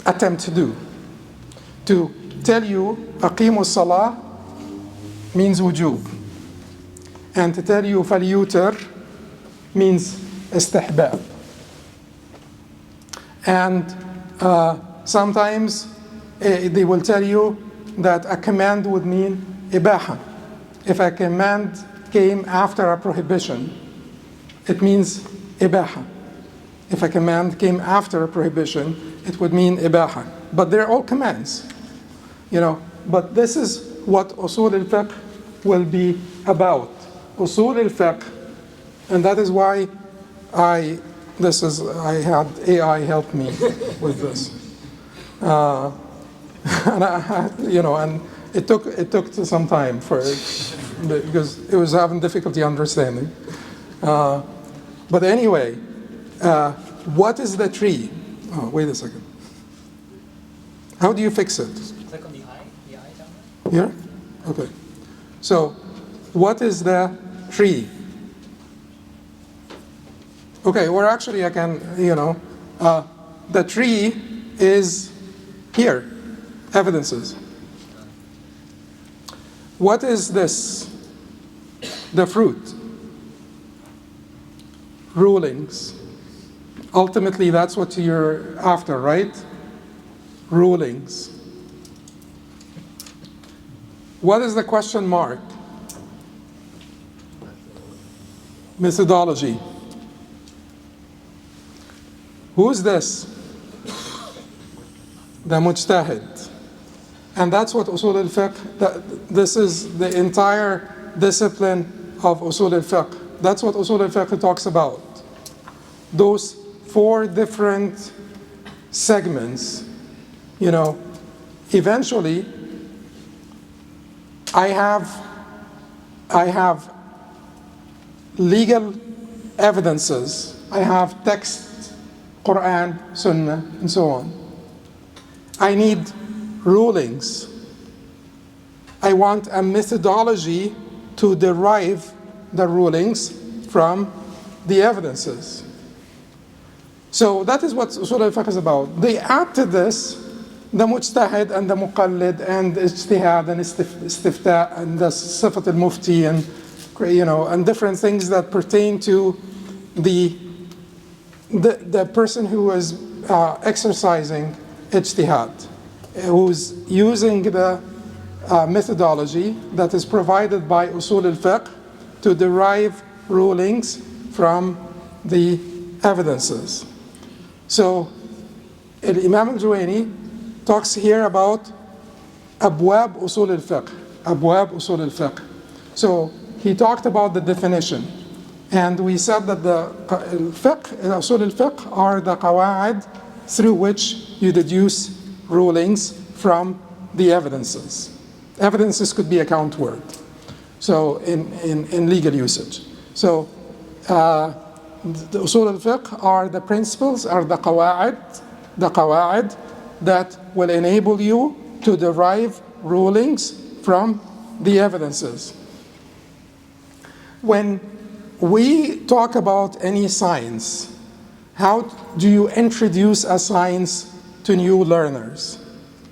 attempt to do. To tell you aqimus salah means wujub, and to tell you falyutir means istihbab. And sometimes they will tell you that a command would mean ibaha. If a command came after a prohibition, it means ibaha. If a command came after a prohibition, it would mean ibaha. But they're all commands, But this is what usul al-fiqh will be about. Usul al-fiqh, and that is why I had AI help me with this. And it took some time because it was having difficulty understanding. But anyway, what is the tree? Oh, wait a second. How do you fix it? Click on the eye down Here? there. Okay. So, what is the tree? Okay, or actually I can, the tree is here, evidences. What is this? The fruit. Rulings. Ultimately, that's what you're after, right? Rulings. What is the question mark? Methodology. Who's this? The mujtahid. And that's what usul al-fiqh, this is the entire discipline of usul al-fiqh. That's what usul al-fiqh talks about. Those 4 different segments, eventually I have legal evidences. I have text, Quran, Sunnah, and so on. I need rulings. I want a methodology to derive the rulings from the evidences. So that is what Usul al-Fiqh is about. They add to this the mujtahid and the muqallid and ijtihad and istifta and the sifat al-mufti and different things that pertain to the person who is exercising ijtihad, who's using the methodology that is provided by Usul al-Fiqh to derive rulings from the evidences. So, Imam al-Juwayni talks here about abwab usul al-fiqh. Abwab usul al-fiqh. So, he talked about the definition. And we said that the fiqh, usul al-fiqh are the qawa'id through which you deduce rulings from the evidences. Evidences could be a count word. So in legal usage. So the usul al-fiqh are the principles, are the qawa'id that will enable you to derive rulings from the evidences. When we talk about any science, how do you introduce a science to new learners?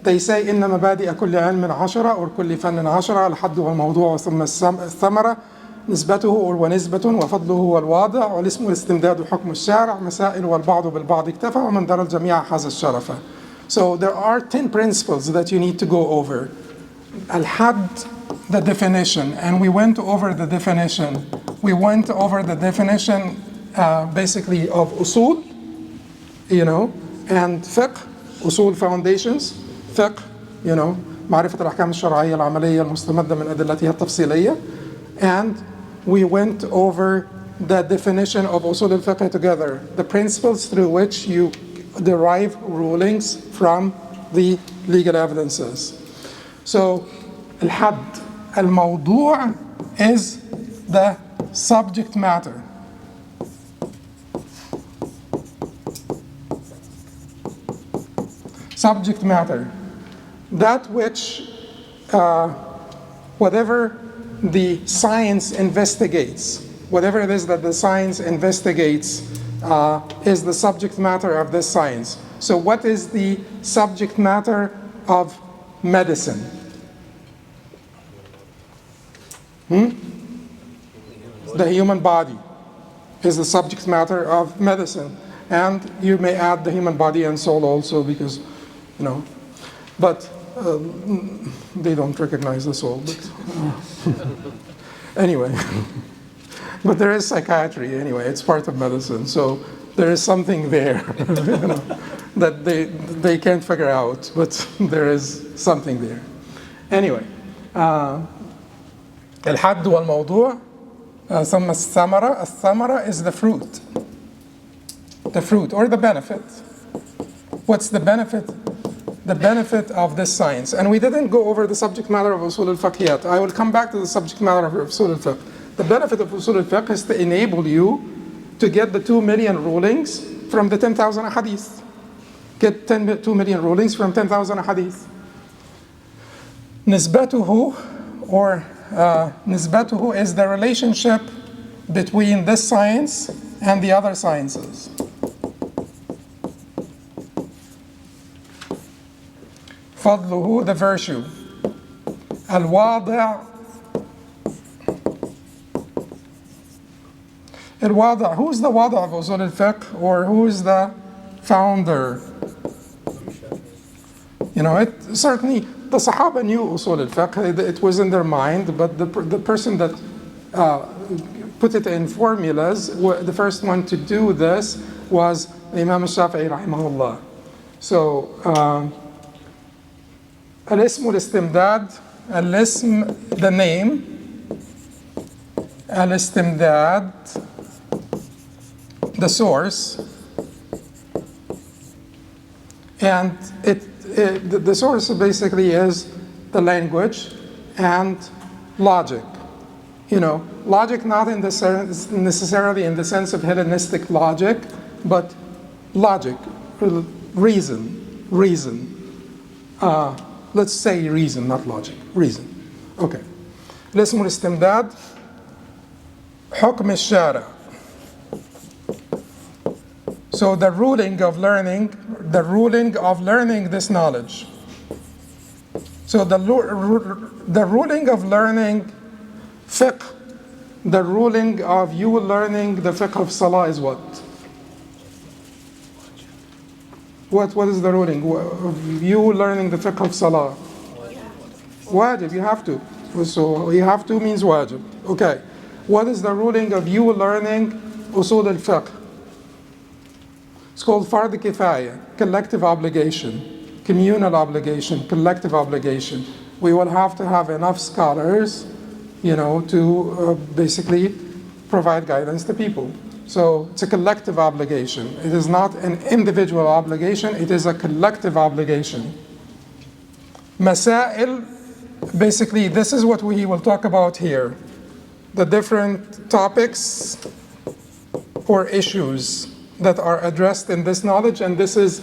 They say إن مبادئ كل علم 10 أو كل فن 10 الحد والموضوع ثم الثمرة نسبته ونسبة وفضله والواضع والاسم الاستمداد وحكم الشارع مسائل والبعض بالبعض اكتفى ومن درى الجميع حاز الشرف. So there are 10 principles that you need to go over. Al-Had, the definition, and we went over the definition. We went over the definition basically of usul, and fiqh, usul foundations, fiqh, معرفة الأحكام الشرعية العملية المستمدة من أدلتها التفصيلية. And we went over the definition of usul al-fiqh together, the principles through which you derive rulings from the legal evidences. So, al-had, al-mawdu' is the subject matter. Subject matter. That which, whatever the science investigates, whatever it is that the science investigates, is the subject matter of this science. So what is the subject matter of medicine? The human body is the subject matter of medicine. And you may add the human body and soul also because, but they don't recognize the soul. But, anyway. But there is psychiatry anyway, it's part of medicine. So there is something there that they can't figure out, but there is something there. Anyway, الحد والموضوع ثم الثمرة. الثمرة is the fruit. The fruit or the benefit. What's the benefit? The benefit of this science. And we didn't go over the subject matter of usul al-fiqh yet. I will come back to the subject matter of usul al-fiqh. The benefit of usul al-fiqh is to enable you to get the 2 million rulings from the 10,000 hadith. Get 2 million rulings from 10,000 hadith. Nisbatuhu, or nisbatuhu is the relationship between this science and the other sciences. Fadluhu, the virtue. Al-Wadi'. Al-Wadi', who's the Wadi' of Usul al-Fiqh, or who's the founder? Certainly the Sahaba knew Usul al-Fiqh, it was in their mind, but the person that put it in formulas, the first one to do this was Imam al-Shafi'i rahimahullah. So, al-ism al-istimdad, al-ism, the name, al-istimdad, the source, and the source basically is the language and logic. Logic not in the sense, necessarily in the sense of Hellenistic logic, but logic, reason. Let's say reason, not logic. Reason. Okay. الاسم الاستمداد حكم الشارع. So the ruling of learning this knowledge. So the ruling of learning fiqh, the ruling of you learning the fiqh of salah is what? What is the ruling of you learning the fiqh of salah? Wajib, you have to. So you have to means wajib. Okay. What is the ruling of you learning usul al-fiqh? It's called fard kifaya, collective obligation, communal obligation, collective obligation. We will have to have enough scholars, to basically provide guidance to people. So it's a collective obligation. It is not an individual obligation, it is a collective obligation. Masail basically this is what we will talk about here. The different topics or issues that are addressed in this knowledge, and this is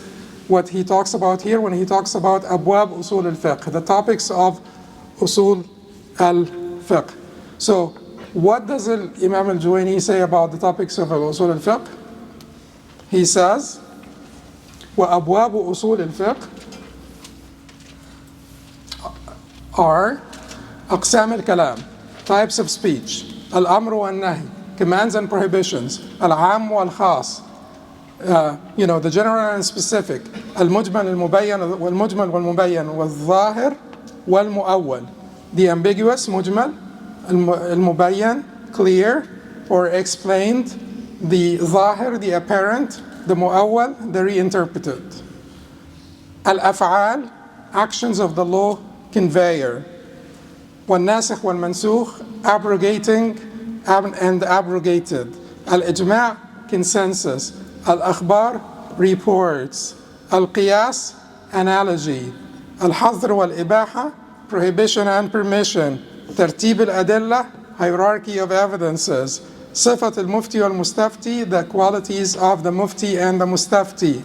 what he talks about here when he talks about Abwab Usul al-Fiqh, the topics of Usul al-Fiqh. So what does Imam al-Juwayni say about the topics of Usul al-Fiqh? He says, وَأَبْوَابُ أُصُولِ الْفِقْهِ are أقسام الكلام, types of speech, الأمر والنهي, commands and prohibitions, العام والخاص, the general and specific, المجمل المبين والمجمل والمبين والظاهر والمؤول, the ambiguous, مجمل, المبين, clear or explained, the ظاهر, the apparent, the مؤول, the reinterpreted. الأفعال, actions of the law conveyor. والناسخ والمنسوخ, abrogating and abrogated. الإجماع, consensus. الأخبار, reports. القياس, analogy. الحظر والإباحة, prohibition and permission. ترتيب الأدلة, hierarchy of evidences. صفة المفتي والمستفتي, the qualities of the mufti and the mustafti.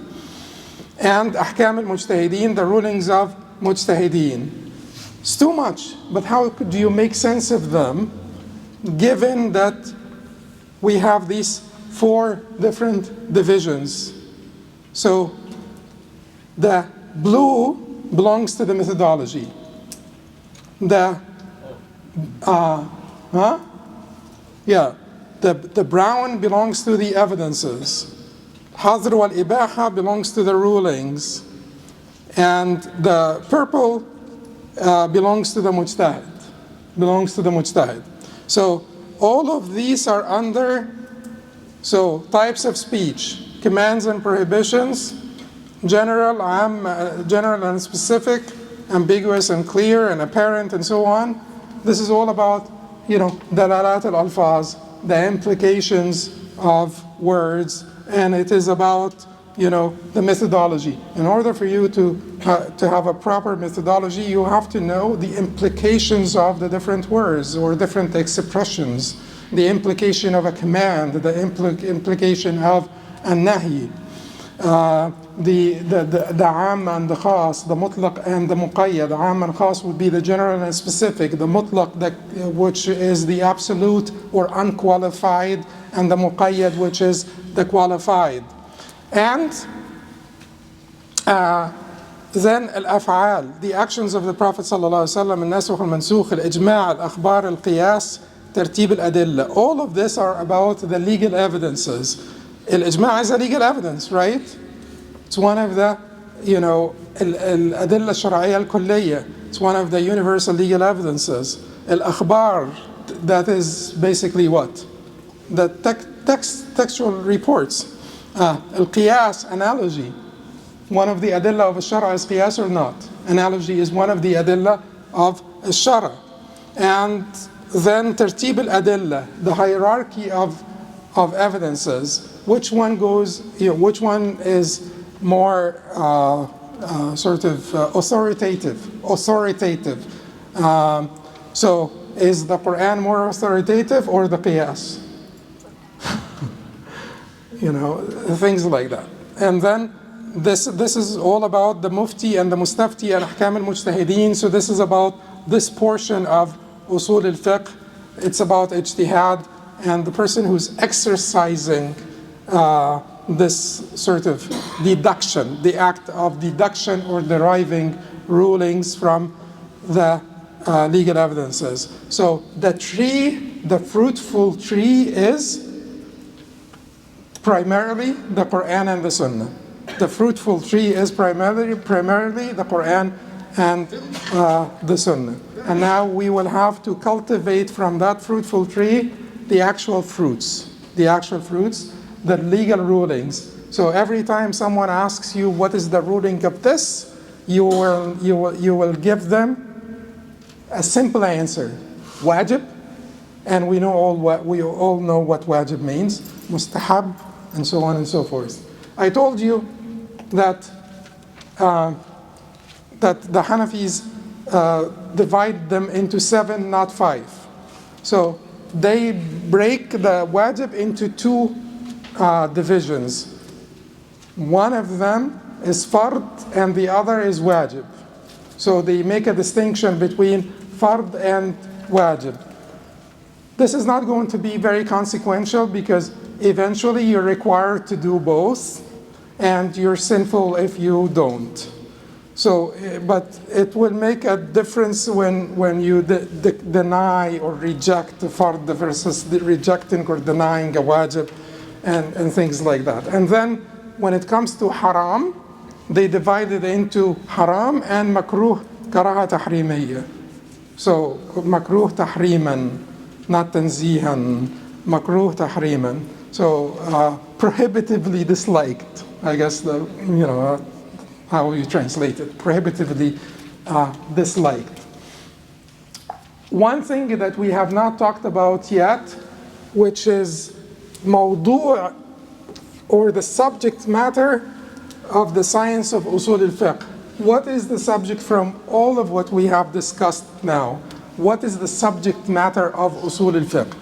And أحكام المجتهدين, the rulings of mujtahideen. It's too much, but how do you make sense of them given that we have these 4 different divisions? So the blue belongs to the methodology. The brown belongs to the evidences. Hadr wal ibaha belongs to the rulings. And the purple belongs to the mujtahid. So all of these are under, types of speech, commands and prohibitions, general and specific, ambiguous and clear and apparent and so on. This is all about, dalalat al-alfaz, the implications of words, and it is about the methodology. In order for you to have a proper methodology, you have to know the implications of the different words or different expressions, the implication of a command, the implication of a nahi, the am and the khas, the mutlaq and the muqayyad. The am and khas would be the general and specific, the mutlaq, which is the absolute or unqualified, and the muqayyad, which is the qualified. And then al-af'al, the actions of the Prophet sallallahu alaihi wasallam, al-nasukh al-mansukh, al-ijma', al-akhbar, al-qiyas, tartib al-adilla. All of this are about the legal evidences. Al-ijma' is a legal evidence, right? It's one of the, al-adilla al-shar'iyya al-kulliyya. It's one of the universal legal evidences. Al-akhbar, that is basically what? The textual reports. Al-qiyas, analogy. One of the adilla of al-shara is qiyas or not? Analogy is one of the adilla of al-shara. And then tartib al-adilla, the hierarchy of evidences. Which one which one is more authoritative? So is the Quran more authoritative or the qiyas? Things like that. And then this is all about the mufti and the mustafti and ahkam al-mujtahideen. So this is about this portion of usul al-fiqh. It's about ijtihad and the person who's exercising this sort of deduction, the act of deduction or deriving rulings from the legal evidences. So the fruitful tree is primarily the Quran and the Sunnah. The fruitful tree is primarily the Quran and the Sunnah. And now we will have to cultivate from that fruitful tree the actual fruits, the legal rulings. So every time someone asks you what is the ruling of this, you will give them a simple answer: wajib, and we all know what wajib means, mustahab, and so on and so forth. I told you that the Hanafis divide them into 7, not 5. So they break the wajib into 2 divisions. One of them is fard and the other is wajib. So they make a distinction between fard and wajib. This is not going to be very consequential because eventually you're required to do both and you're sinful if you don't. So, but it will make a difference when you deny or reject the fard versus rejecting or denying a wajib and things like that. And then when it comes to haram, they divide it into haram and makruh karaha tahrimiyya. So makruh tahriman, not tanzihan, makruh tahriman. So prohibitively disliked, I guess how you translate it, prohibitively disliked. One thing that we have not talked about yet, which is mawdu' or the subject matter of the science of Usul al-Fiqh. What is the subject from all of what we have discussed now? What is the subject matter of Usul al-Fiqh?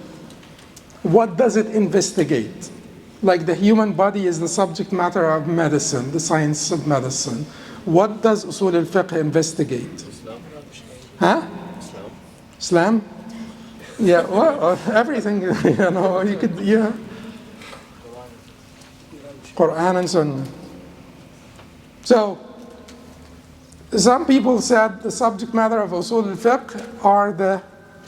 What does it investigate? Like the human body is the subject matter of medicine, the science of medicine. What does Usul al-Fiqh investigate? Islam. Huh? Islam? Yeah, well, everything, you could, yeah. Quran and Sunnah. So, some people said the subject matter of Usul al-Fiqh are the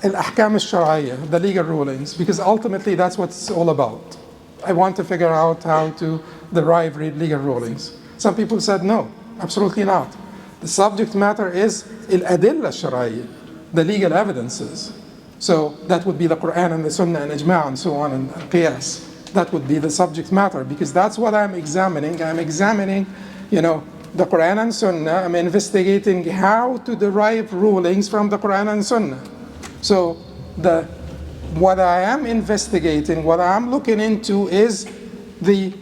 al-ahkam al-shar'iyya, the legal rulings, because ultimately that's what it's all about. I want to figure out how to derive legal rulings. Some people said no, absolutely not. The subject matter is al-adilla al-shar'iyya, the legal evidences. So that would be the Quran and the Sunnah and Ijma' and so on and Qiyas. That would be the subject matter because that's what I'm examining. I'm examining, the Quran and Sunnah. I'm investigating how to derive rulings from the Quran and Sunnah. So what I am investigating, what I'm looking into is the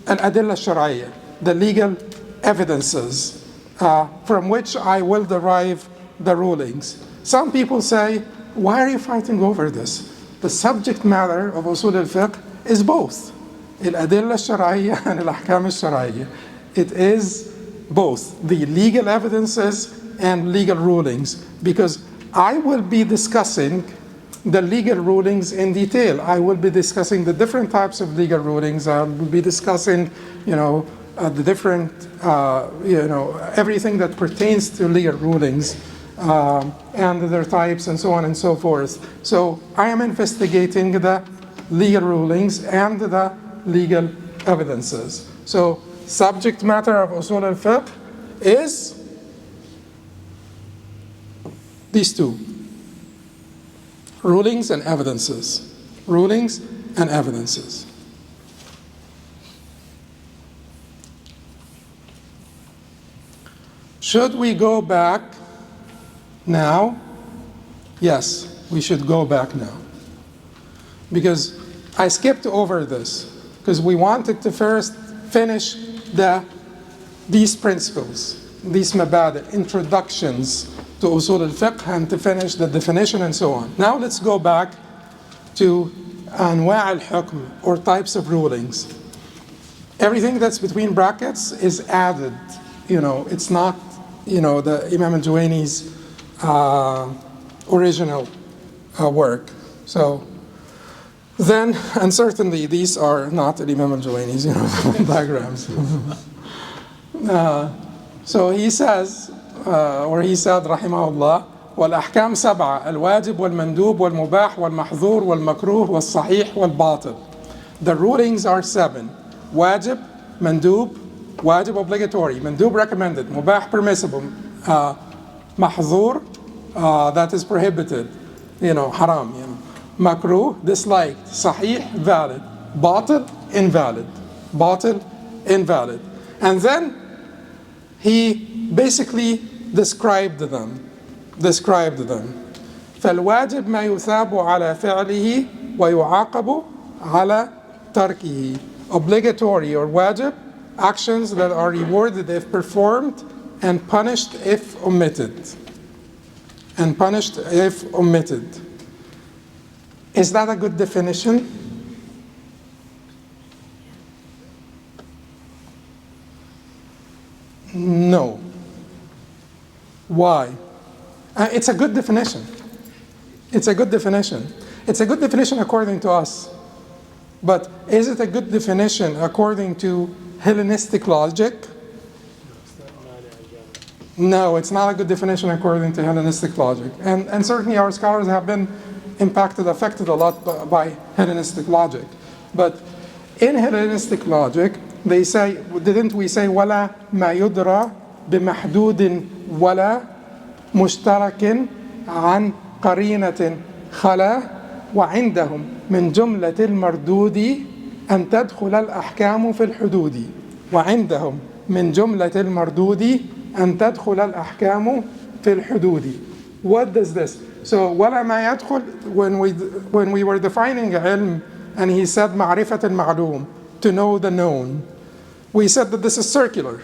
al-adilla shar'iyya, the legal evidences from which I will derive the rulings. Some people say, why are you fighting over this? The subject matter of Usul al-Fiqh is both al-adilla shar'iyya and al-ahkam al-shar'iyya. It is both the legal evidences and legal rulings because I will be discussing the legal rulings in detail. I will be discussing the different types of legal rulings. I will be discussing, the different, everything that pertains to legal rulings and their types and so on and so forth. So I am investigating the legal rulings and the legal evidences. So subject matter of Usul al-Fiqh is these two. Rulings and evidences. Rulings and evidences. Should we go back now? Yes, we should go back now. Because I skipped over this, because we wanted to first finish these principles, these mabada, introductions to Usul al-Fiqh and to finish the definition and so on. Now let's go back to Anwa' al-Hukm, or types of rulings. Everything that's between brackets is added. It's not, the Imam al-Juwayni's original work. So then, and certainly these are not Imam al-Juwayni's, diagrams. So he says, he said, rahimahullah, والأحكام سبعة الواجب والمندوب والمباح والمحظور والمكروه والصحيح والباطل. The rulings are 7. Wajib, mandub, wajib obligatory, mandub recommended, mubah permissible, mahzur that is prohibited, haram, makruh disliked, sahih valid, batil invalid, and then he basically described them. فالواجب ما يثاب على فعله ويعاقب على تركه. Obligatory or wajib, actions that are rewarded if performed and punished if omitted. and punished if omitted. Is that a good definition? No. Why? It's a good definition. It's a good definition. It's a good definition according to us. But is it a good definition according to Hellenistic logic? No, it's not a good definition according to Hellenistic logic. And certainly our scholars have been affected a lot by Hellenistic logic. But in Hellenistic logic, they say, didn't we say, وَلَا مَا يُدْرَى بِمَحْدُودٍ وَلَا مُشْتَرَكٍ عَنْ قَرِينَةٍ خَلَا وَعِنْدَهُمْ مِنْ جُمْلَةِ الْمَرْدُودِ أَنْ تَدْخُلَ الْأَحْكَامُ فِي الْحُدُودِ وَعِنْدَهُم مِنْ جُمْلَةِ الْمَرْدُودِ أَنْ تَدْخُلَ الْأَحْكَامُ فِي الْحُدُودِ. What does this? So وَلَا مَا يَدْخُلْ, when we were defining ilm, and he said مَعْرِفَةَ الْمَعْلُومِ, to know the known, we said that this is circular,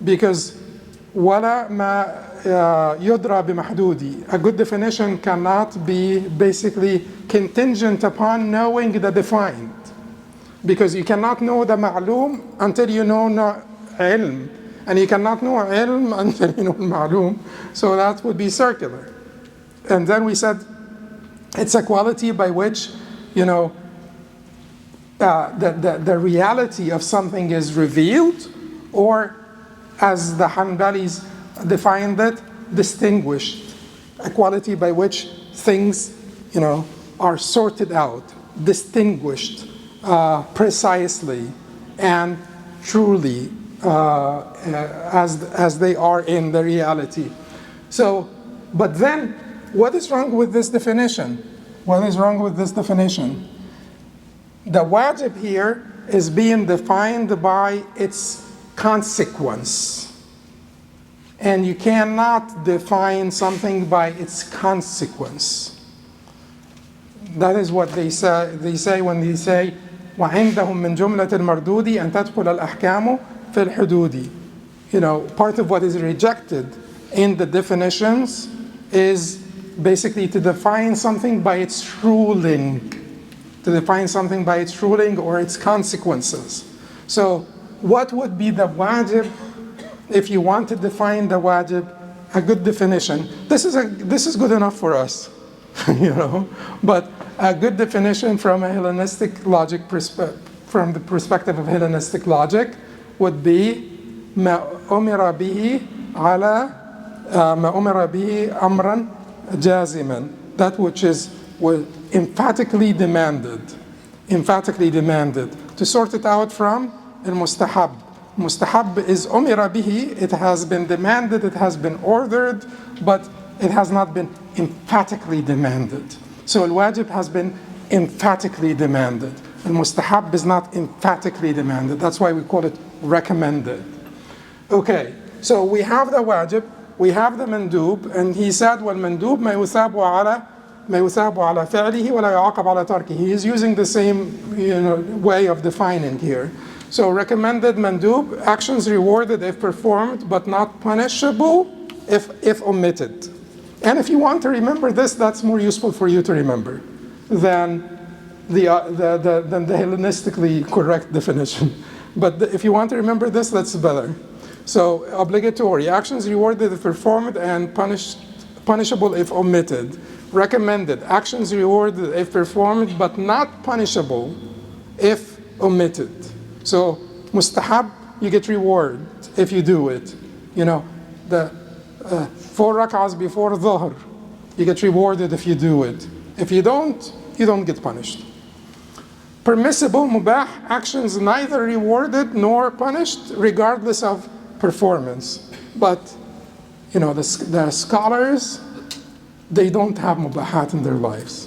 because وَلَا مَا يُدْرَى بِمَحْدُودِ, a good definition cannot be basically contingent upon knowing the defined, because you cannot know the ma'loom until you know ilm, and you cannot know ilm until you know ma'loom, so that would be circular. And then we said it's a quality by which, the reality of something is revealed, or as the Hanbalis defined it, distinguished. A quality by which things, are sorted out, distinguished precisely and truly as they are in the reality. So, but then, what is wrong with this definition? What is wrong with this definition? The wajib here is being defined by its consequence. And you cannot define something by its consequence. That is what they say when they say وَعِنْدَهُمْ مِنْ جُمْلَةِ الْمَرْدُودِ أَنْ تَدْخُلَ الْأَحْكَامُ فِي الْحُدُودِ. Part of what is rejected in the definitions is basically to define something by its ruling. To define something by its ruling or its consequences. So, what would be the wajib if you want to define the wajib? A good definition. This is good enough for us, But a good definition from a Hellenistic logic from the perspective of Hellenistic logic would be ما أمر به على ما أمر به أمرا جازما. That which was emphatically demanded, to sort it out from al-mustahab. Mustahab is umira bihi, it has been demanded, it has been ordered, but it has not been emphatically demanded. So al-wajib has been emphatically demanded. Al-mustahab is not emphatically demanded. That's why we call it recommended. Okay, so we have the wajib, we have the mandub, and he said, وَالْمَنْدُوب مَا يُثَابُ عَلَى فِعْلِهِ وَلَا يُعَاقَبْ عَلَى تَرْكِهِ. He is using the same way of defining here. So recommended mandub, actions rewarded if performed, but not punishable if omitted. And if you want to remember this, that's more useful for you to remember than the Hellenistically correct definition. But if you want to remember this, that's better. So obligatory, actions rewarded if performed and punishable if omitted. Recommended, actions rewarded if performed but not punishable if omitted. So mustahab, you get reward if you do it. The 4 rak'ahs before dhuhr, you get rewarded if you do it. If you don't get punished. Permissible, mubah, actions neither rewarded nor punished regardless of performance. But, the scholars, they don't have mubahat in their lives.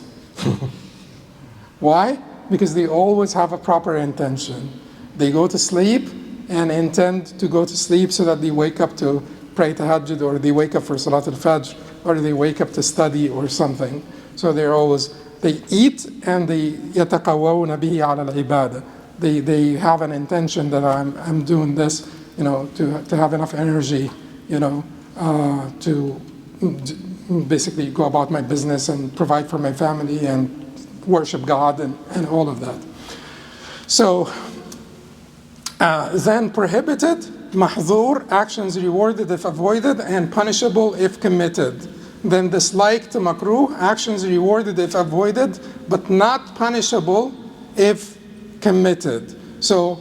Why? Because they always have a proper intention. They go to sleep and intend to go to sleep so that they wake up to pray tahajjud, or they wake up for Salat al-Fajr, or they wake up to study or something. So they eat and they يَتَقَوَّوْنَ بِهِ عَلَى الْعِبَادَةِ. They have an intention that I'm doing this, to have enough energy, to basically go about my business and provide for my family and worship God and all of that. So then prohibited, mahzur, actions rewarded if avoided and punishable if committed. Then disliked, makruh, actions rewarded if avoided but not punishable if committed. So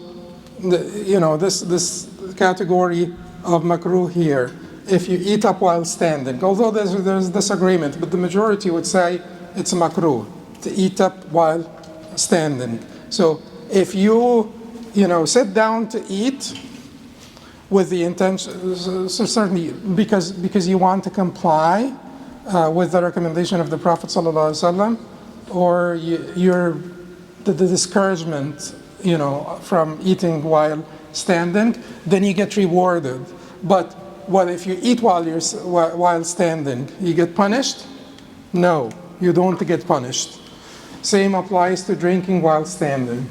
this category of makruh here, if you eat up while standing, although there's disagreement, but the majority would say it's makruh to eat up while standing. So if you sit down to eat with the intention, so certainly because you want to comply with the recommendation of the Prophet ﷺ, or the discouragement, from eating while standing, then you get rewarded. But what if you eat while standing? You get punished? No, you don't get punished. Same applies to drinking while standing.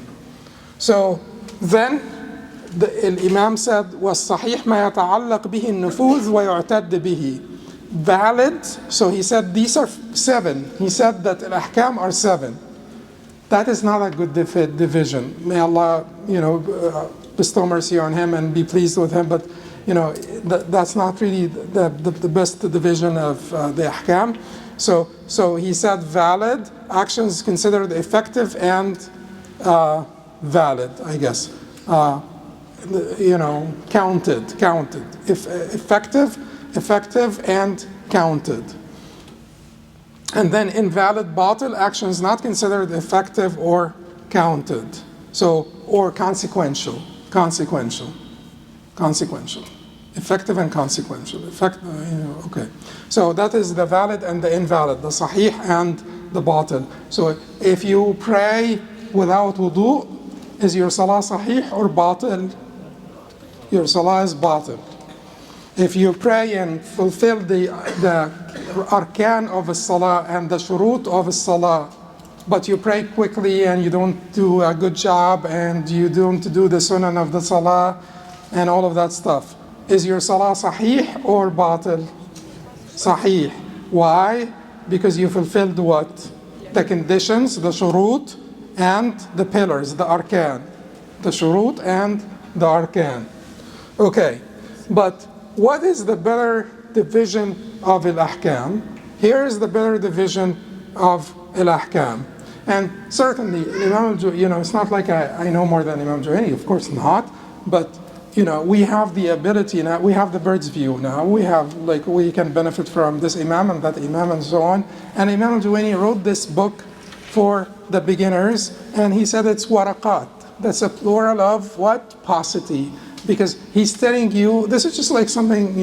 So then the Imam said, وَالصَّحِيحْ مَا يَتَعَلَّقْ بِهِ النُّفُوذ وَيُعْتَدْ بِهِ. Valid, so he said these are 7. He said that al-ahkam are 7. That is not a good division. May Allah, bestow mercy on him and be pleased with him. But, that's not really the best division of the ahkam. So he said valid, actions considered effective and valid, I guess. Counted. If effective and counted. And then invalid, batil, actions not considered effective or counted. So, or consequential. Effective and consequential. Okay. So that is the valid and the invalid, the sahih and the batil. So if you pray without wudu, is your salah sahih or batil? Your salah is batil. If you pray and fulfill the arkan of the salah and the shurut of the salah, but you pray quickly and you don't do a good job and you don't do the sunan of the salah and all of that stuff, is your salah sahih or batil? Sahih. Why? Because you fulfilled what? The conditions, the shurut and the pillars, the arkan. The shurut and the arkan. Okay, but what is the better division of al-ahkam? Here is the better division of al-ahkam. And certainly, it's not like I know more than Imam Juwayni, of course not, but we have the ability now, we have the bird's view now, we can benefit from this imam and that imam and so on. And Imam Juwayni wrote this book for the beginners, and he said it's waraqaat. That's a plural of what? Paucity. Because he's telling you, this is just like something,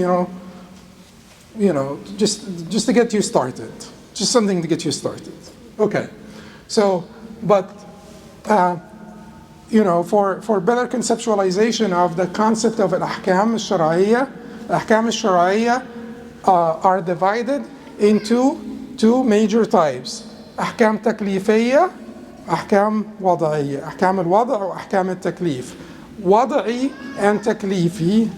just to get you started. Just something to get you started. Okay. So, but, for better conceptualization of the concept of al-ahkam al-shar'iyya are divided into 2 major types. Ahkam taklifiyya, ahkam wada'iyya. Ahkam al-wada' or ahkam al-taklif. Wada'i and taklifi,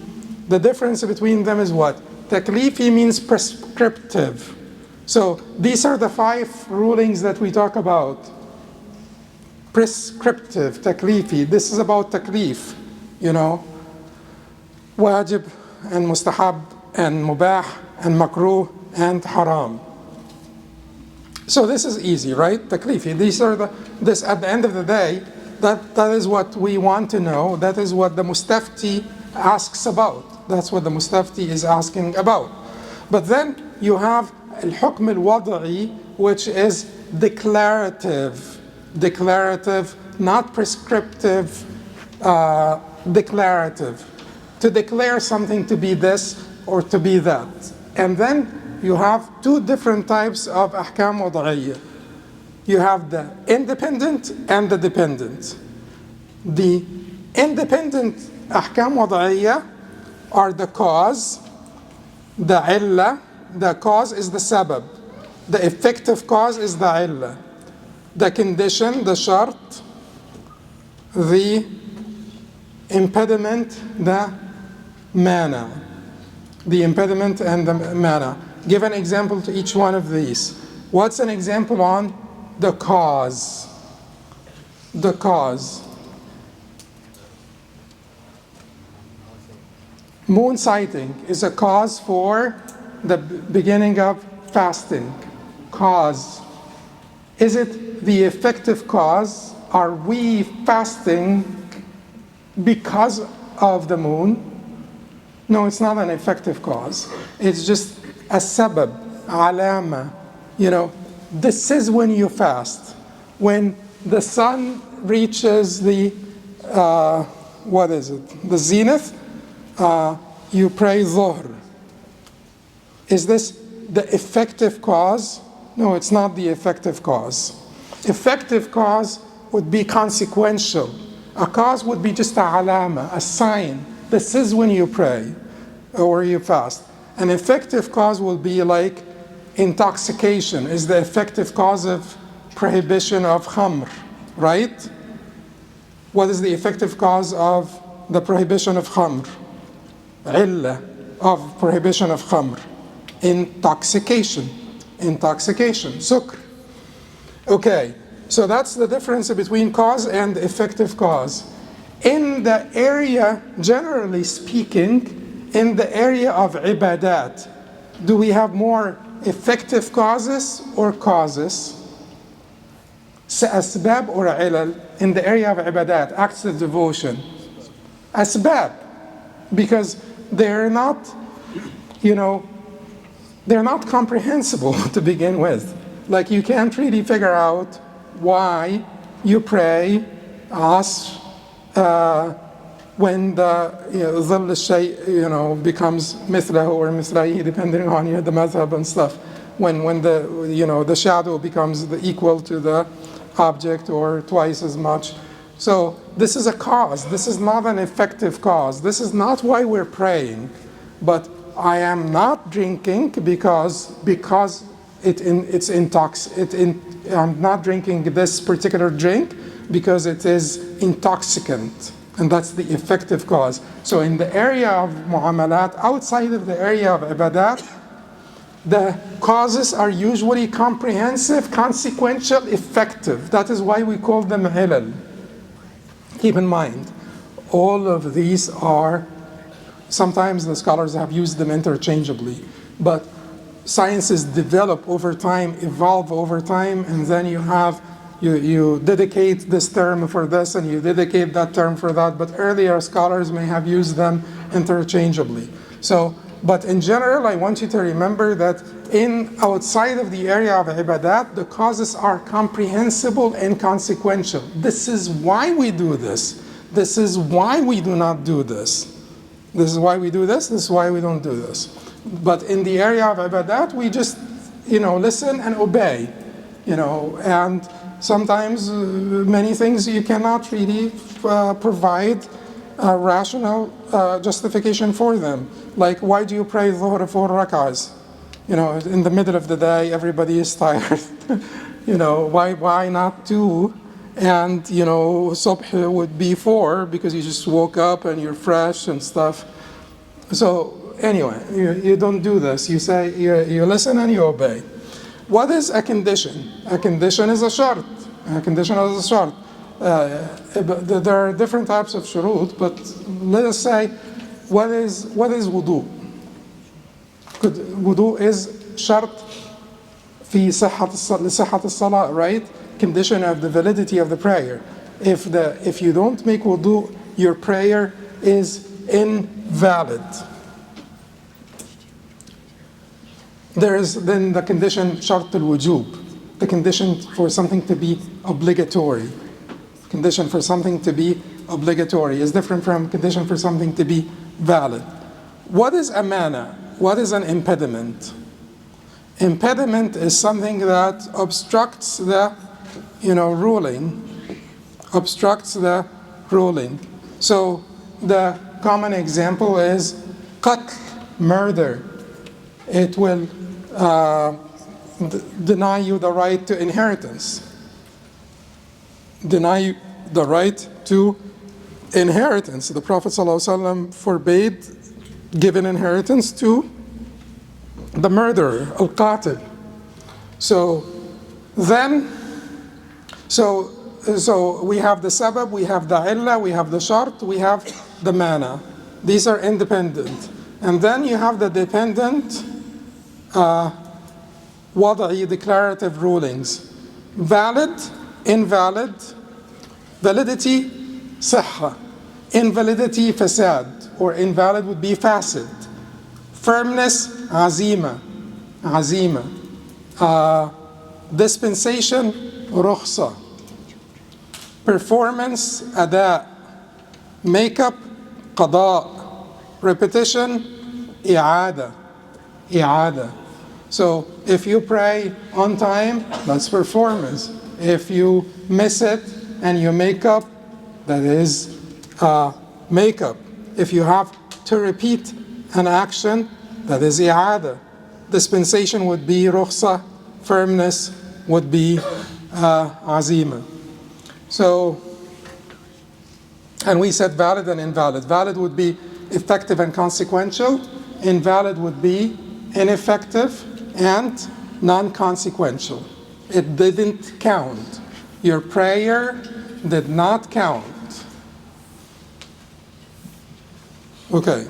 the difference between them is what? Taklifi means prescriptive. So these are the 5 rulings that we talk about. Prescriptive, taklifi. This is about taklif, wajib and mustahab and mubah and makruh and haram. So this is easy, right? Taklifi. These are this at the end of the day, that is what we want to know. That is what the mustafti asks about. That's what the mustafti is asking about. But then you have al-hukm al-wada'i, which is declarative, not prescriptive, declarative. To declare something to be this or to be that. And then you have 2 different types of ahkam wada'iyya. You have the independent and the dependent. The independent ahkam wada'iyya are the cause, the illah. The cause is the sabab. The effective cause is the illah. The condition, the shart. The impediment, the mana. The impediment and the mana. Give an example to each one of these. What's an example on the cause? The cause. Moon sighting is a cause for the beginning of fasting. Cause. Is it the effective cause? Are we fasting because of the moon? No, it's not an effective cause. It's just a sabab, alama. You know, this is when you fast. When the sun reaches the, the zenith, you pray dhuhr. Is this the effective cause? No, it's not the effective cause. Effective cause would be consequential. A cause would be just a alama, a sign. This is when you pray or you fast. An effective cause will be like intoxication is the effective cause of prohibition of khamr, right? What is the effective cause of the prohibition of khamr? Illah of prohibition of khamr. Intoxication. Intoxication. Sukr. Okay, so that's the difference between cause and effective cause. In the area, generally speaking, in the area of ibadat, do we have more effective causes or causes? Asbab or ilal in the area of ibadat, acts of devotion. Asbab, because they're not, they're not comprehensible to begin with. Like you can't really figure out why you pray asr when the ظل الشيء becomes مثله or مثليه depending on the madhab and stuff. When the the shadow becomes equal to the object or twice as much. So this is a cause. This is not an effective cause. This is not why we're praying. But I am not drinking because it's I'm not drinking this particular drink because it is intoxicant. And that's the effective cause. So in the area of mu'amalat, outside of the area of ibadat, the causes are usually comprehensive, consequential, effective. That is why we call them ilal. Keep in mind, all of these are, sometimes the scholars have used them interchangeably, but sciences develop over time, evolve over time, and then you dedicate this term for this and you dedicate that term for that, but earlier scholars may have used them interchangeably. But in general, I want you to remember that outside of the area of ibadat, the causes are comprehensible and consequential. This is why we do this. This is why we do not do this. This is why we do this. This is why we don't do this. But in the area of ibadat, we just, listen and obey, and sometimes many things you cannot really provide a rational justification for them. Like, why do you pray dhuhr 4 rak'ahs? In the middle of the day, everybody is tired. Why not 2? And, subh would be 4 because you just woke up and you're fresh and stuff. So, anyway, you don't do this. You say, you listen and you obey. What is a condition? A condition is a shart. A condition is a shart. There are different types of shurut, but let us say, what is wudu? Wudu is shart fi صحة الصلاة, right? Condition of the validity of the prayer. If you don't make wudu, your prayer is invalid. There is then the condition shart al-wujub, the condition for something to be obligatory. Condition for something to be obligatory is different from condition for something to be valid. What is a mana? What is an impediment? Impediment is something that obstructs the ruling. Obstructs the ruling. So the common example is qatl, murder. It will deny you the right to inheritance. Deny you the right to inheritance. The Prophet ﷺ forbade giving inheritance to the murderer, al-qatil. So then, so we have the sabab, we have the illa, we have the shart, we have the mana. These are independent. And then you have the dependent wada'i, declarative rulings. Valid, invalid, validity, sihha. Invalidity, fasad, or invalid would be fasid. Firmness, azima, azima. Dispensation, rukhsa. Performance, ada. Makeup, qada. Repetition, i'ada, i'ada. So if you pray on time, that's performance. If you miss it and you make up, that is makeup. If you have to repeat an action, that is i'ada. Dispensation would be rukhsa. Firmness would be azima. So, and we said valid and invalid. Valid would be effective and consequential. Invalid would be ineffective and non-consequential. It didn't count. Your prayer did not count. Okay.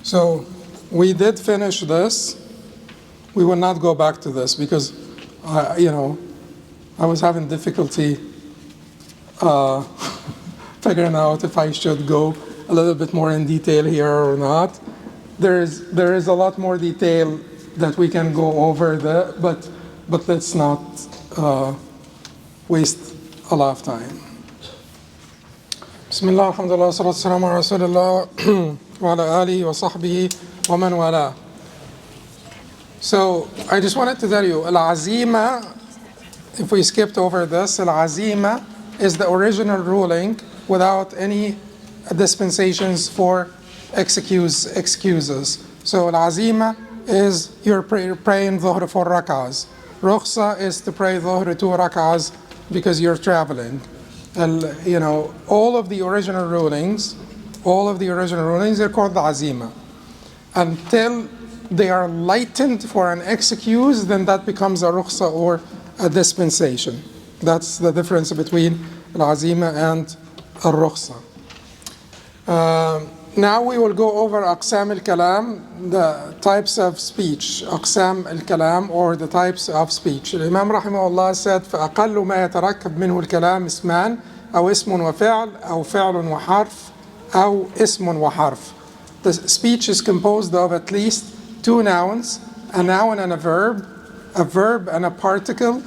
So we did finish this. We will not go back to this because, I was having difficulty figuring out if I should go a little bit more in detail here or not. There is a lot more detail that we can go over there, but let's not waste a lot of time. Bismillah, alhamdulillah, salatu wassalamu ala rasulillah wa ala alihi wa sahbihi wa man wala. So I just wanted to tell you, al-azima, if we skipped over this, al-azima is the original ruling without any dispensations for excuses. So al-azima is you're praying dhuhr 4 rak'ahs. Rukhsa is to pray dhuhr 2 rak'ahs because you're traveling. And all of the original rulings are called the azima. Until they are lightened for an excuse, then that becomes a rukhsa or a dispensation. That's the difference between al-azima and al-rukhsa. Now we will go over aqsam al-kalam, the types of speech. Aqsam al-kalam, or the types of speech. Imam rahimahullah said, فَأَقَلُّ مَا يَتَرَكَّبْ مِنْهُ الْكَلَامِ اسْمَانِ أو اسم وفعل أو فعل وحرف أو اسم وحرف. The speech is composed of at least 2 nouns, a noun and a verb and a particle,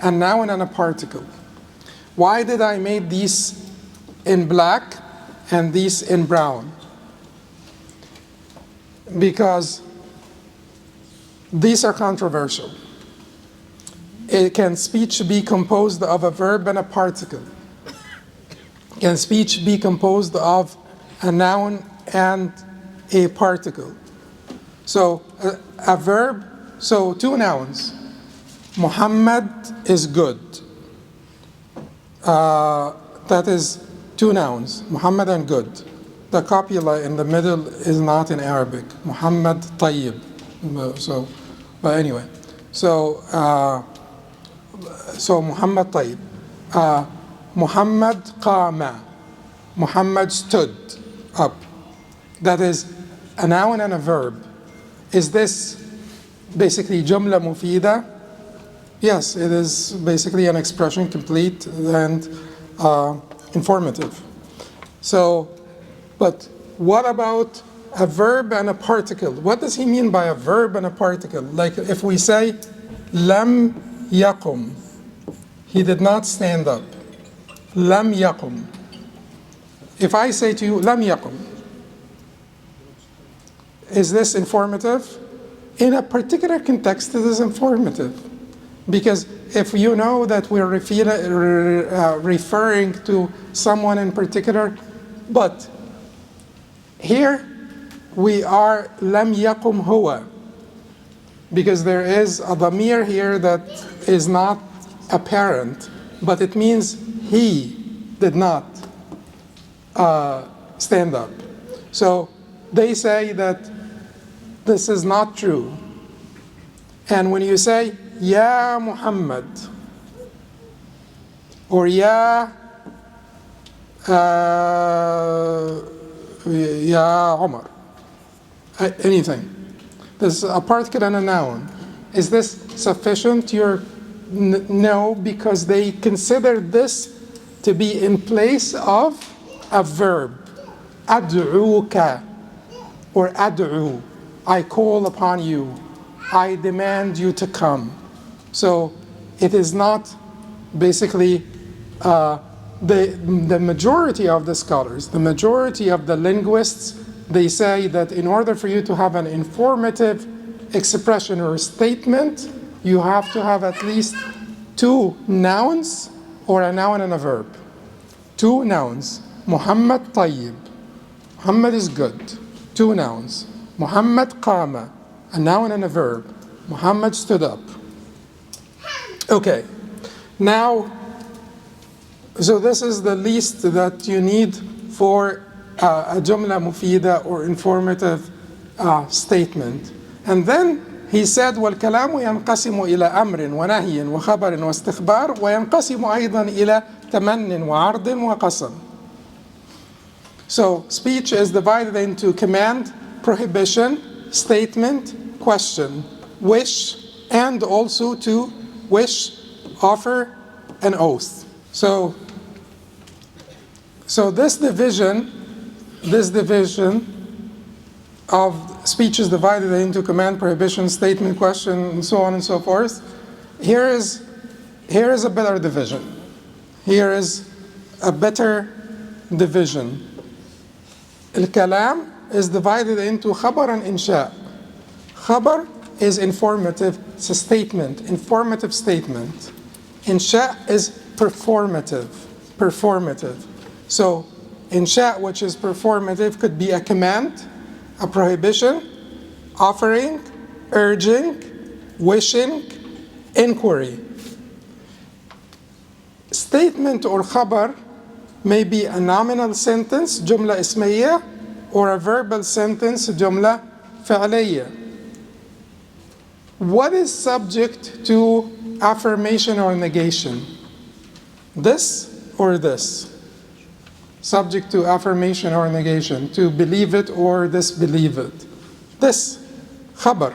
a noun and a particle. Why did I make these in black and these in brown? Because these are controversial. Can speech be composed of a verb and a particle? Can speech be composed of a noun and a particle? So a verb, so 2 nouns. Muhammad is good. That is 2 nouns, Muhammad and good. The copula in the middle is not in Arabic. Muhammad tayyib. So Muhammad tayyib. Muhammad qama. Muhammad stood up. That is a noun and a verb. Is this basically jumla mufida? Yes, it is basically an expression, complete and informative. So, but what about a verb and a particle? What does he mean by a verb and a particle? Like if we say, lam yaqum, he did not stand up. Lam yaqum. If I say to you, lam yaqum, is this informative? In a particular context, it is informative. Because if you know that we're referring to someone in particular, but here we are lam yaqum huwa, because there is a dhamir here that is not apparent, but it means he did not stand up. So they say that This is not true. And when you say, Ya Muhammad, or Ya Umar, anything. This is a particle and a noun. Is this sufficient? No, because they consider this to be in place of a verb. Ad'uka, or ad'u. I call upon you. I demand you to come. So it is not basically the majority of the scholars, the majority of the linguists, they say that in order for you to have an informative expression or statement, you have to have at least two nouns or a noun and a verb. Two nouns. Muhammad Tayyib. Muhammad is good. Two nouns. Muhammad Qama. A noun and a verb. Muhammad stood up. Okay. Now, so this is the least that you need for a jumla mufida or informative statement. And then he said, وَالْكَلَامُ يَنْقَسِمُ إِلَى أَمْرٍ وَنَهْيٍ وَخَبَرٍ وَاسْتِخْبَارٍ وَيَنْقَسِمُ أَيْضًا إِلَى تَمَنٍ وَعَرْضٍ وَقَسَمٍ. So speech is divided into command, prohibition, statement, question, wish, and also to wish, offer, and oath. So this division of speech is divided into command, prohibition, statement, question, and so on and so forth. Here is a better division. Here is a better division. Al-kalam is divided into khabar and insha. Khabar is informative, it's a statement, informative statement. Insha is performative. So insha, which is performative, could be a command, a prohibition, offering, urging, wishing, inquiry. Statement or khabar may be a nominal sentence, jumla ismiyya, or a verbal sentence, jumla fi'liyya. What is subject to affirmation or negation? This or this? Subject to affirmation or negation, to believe it or disbelieve it. This, khabar,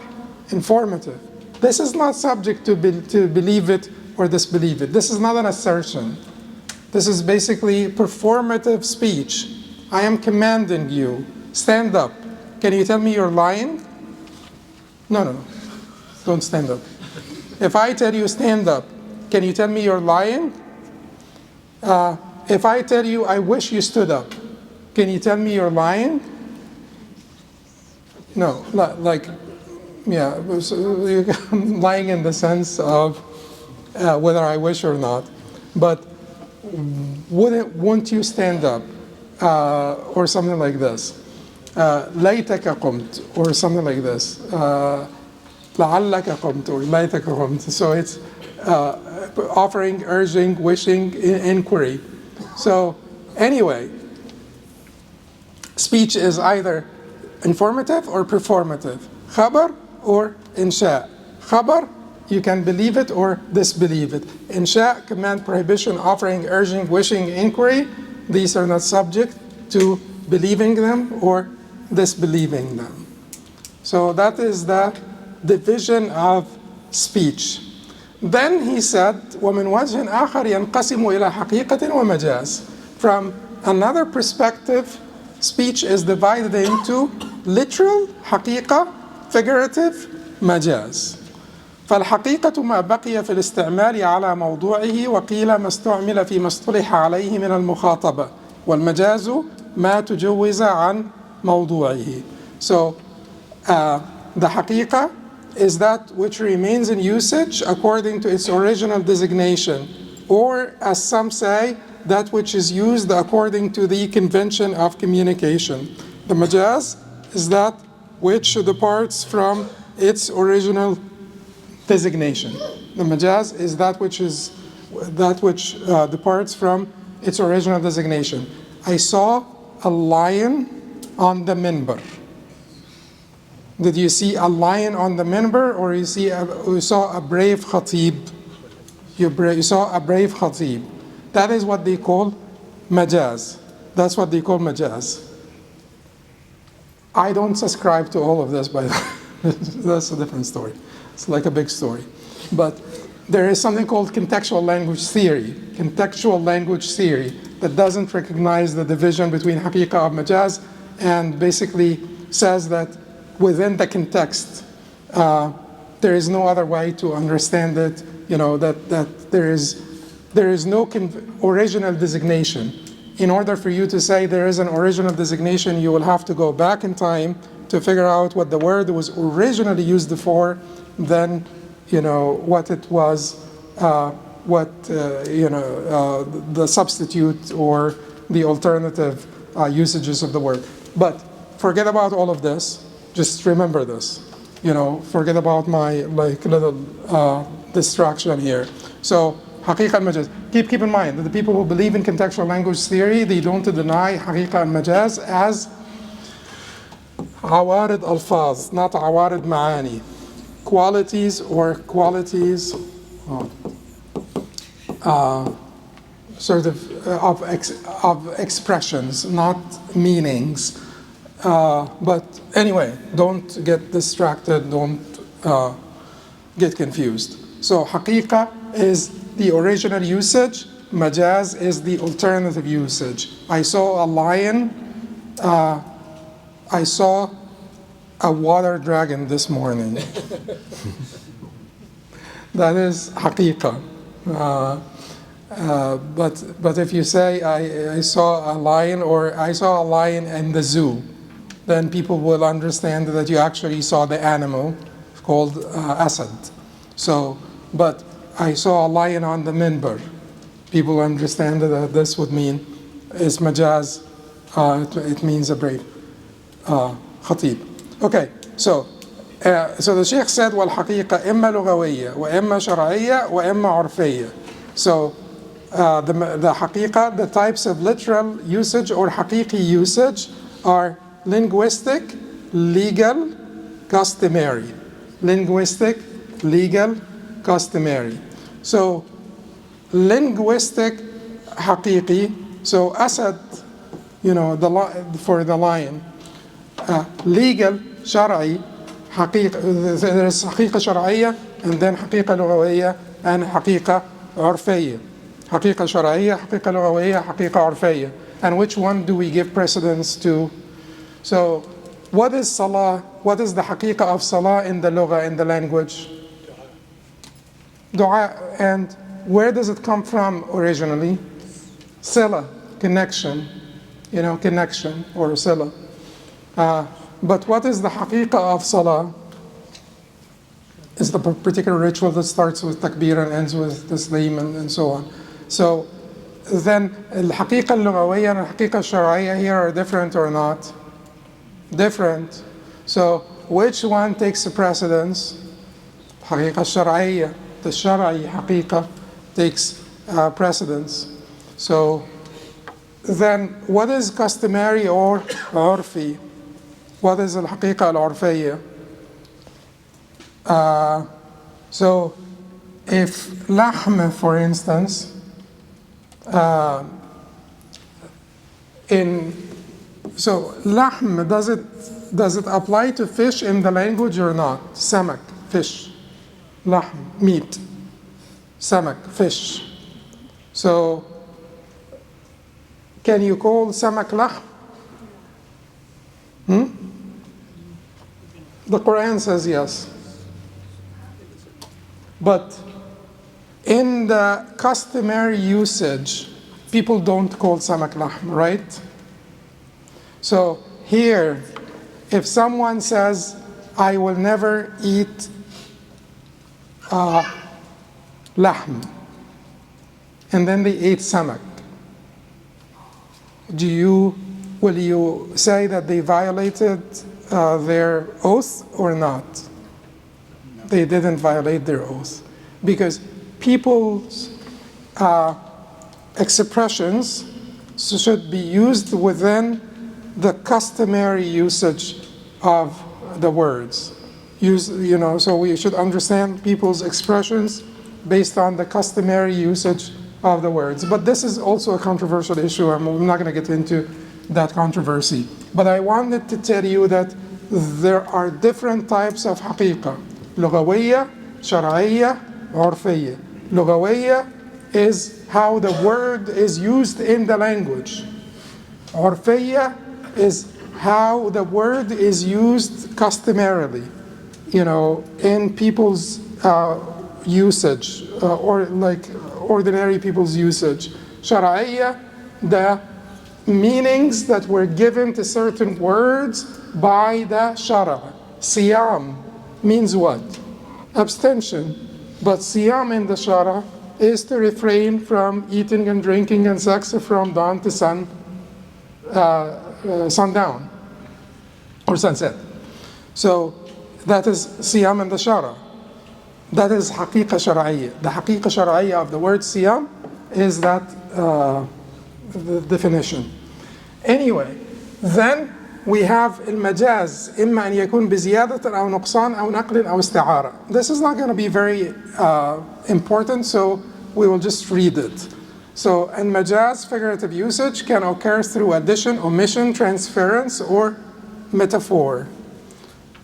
informative. This is not subject to believe it or disbelieve it. This is not an assertion. This is basically performative speech. I am commanding you, stand up. Can you tell me you're lying? No. Don't stand up. If I tell you stand up, can you tell me you're lying? If I tell you I wish you stood up, can you tell me you're lying? No, you're lying in the sense of whether I wish or not. But won't you stand up? Or something like this. ليتك قمت, or something like this. لعلك قمت, or ليتك قمت. So it's offering, urging, wishing, inquiry. So anyway, speech is either informative or performative. Khabar or insha. Khabar, you can believe it or disbelieve it. Insha, command, prohibition, offering, urging, wishing, inquiry. These are not subject to believing them or disbelieving them. So that is the division of speech. Then he said, وَمِنْ وَجْهٍ آخَرٍ يَنْقَسِمُ إِلَى حَقِيقَةٍ وَمَجَازٍ. From another perspective, speech is divided into literal, حقيقة, figurative, مجاز. فالحقيقة ما بقي في الاستعمال على موضوعه وقيل ما استعمل فيما اصطلح عليه من المخاطبة والمجاز ما تجوز عن موضوعه. So the حقيقة is that which remains in usage according to its original designation, or as some say, that which is used according to the convention of communication. The majaz is that which departs from its original designation. The majaz is that which departs from its original designation. I saw a lion on the minbar. Did you see a lion on the minbar, or you saw a brave khatib? You saw a brave khatib. That is what they call majaz. That's what they call majaz. I don't subscribe to all of this, by the way. That's a different story. It's like a big story. But there is something called contextual language theory. Contextual language theory that doesn't recognize the division between haqiqah of majaz, and basically says that within the context, there is no other way to understand it. That there is no original designation. In order for you to say there is an original designation, you will have to go back in time to figure out what the word was originally used for, then what it was, the substitute or the alternative usages of the word. But forget about all of this. Just remember this. Forget about my little distraction here. So haqiqah and majaz. Keep in mind that the people who believe in contextual language theory, they don't deny haqiqah and majaz as awarid alfaz, not awarid ma'ani. Qualities sort of expressions, not meanings. But anyway, don't get distracted, don't get confused. So haqiqah is the original usage, majaz is the alternative usage. I saw a lion, I saw a water dragon this morning. That is haqiqah. But if you say I saw a lion, or I saw a lion in the zoo, then people will understand that you actually saw the animal called asad. So, but I saw a lion on the minbar. People understand that this would mean is majaz. It means a brave khatib. Okay, so the Sheikh said, وَالْحَقِيقَةِ إِمَّا لُغَوِيَّةً وَإِمَّا شَرْعِيَّةً وَإِمَّا عُرْفِيَّةً. So the haqiqah, the types of literal usage or haqiqi usage are linguistic, legal, customary. Linguistic, legal, customary. So linguistic, haqiqi. So asad, for the lion. Legal, shar'i, haqiqah. There is haqiqah shar'iyya, and then haqiqah lughawiyya, and haqiqah urfiyya. Haqiqah shar'iyya, haqiqah lughawiyya, haqiqah urfiyya. And which one do we give precedence to? So, what is salah? What is the haqiqah of salah in the lugha, in the language? Dua. And where does it come from originally? Sila, connection. Connection or sila. But what is the haqiqah of salah? It's the particular ritual that starts with takbir and ends with taslim and so on. So then al-haqiqah al-lughawiyya and al-haqiqah al-shar'iyya here are different or not? Different. So which one takes the precedence? Haqiqah al-shar'iyya. The shar'i haqiqah takes precedence. So then what is customary or urfi? What is al-haqiqah al-urfiyya? So if lahm, for instance, so lahm, does it apply to fish in the language or not? Samak, fish. Lahm, meat. Samak, fish. So can you call samak lahm? The Quran says yes. But in the customary usage, people don't call samak lahm, right? So here, if someone says, I will never eat lahm, and then they ate samak, will you say that they violated their oath or not? They didn't violate their oath, because people's expressions should be used within the customary usage of the words. So we should understand people's expressions based on the customary usage of the words. But this is also a controversial issue. I'm not going to get into that controversy. But I wanted to tell you that there are different types of حقيقة. لغوية, شرعية, عرفية. لغوية is how the word is used in the language. عرفية is how the word is used customarily, in people's usage, or like ordinary people's usage. شرعية, the meanings that were given to certain words by the shara. Siyam means what? Abstention. But siyam in the shara is to refrain from eating and drinking and sex from dawn to sundown or sunset. So that is siyam in the shara. That is haqiqa shar'iyya. The haqiqa shar'iyya of the word siyam is that the definition. Anyway, then we have المجاز إما أن يكون بزيادة أو نقصان أو نقل أو استعارة. This is not going to be very important, so we will just read it. So, المجاز, figurative usage, can occur through addition, omission, transference, or metaphor.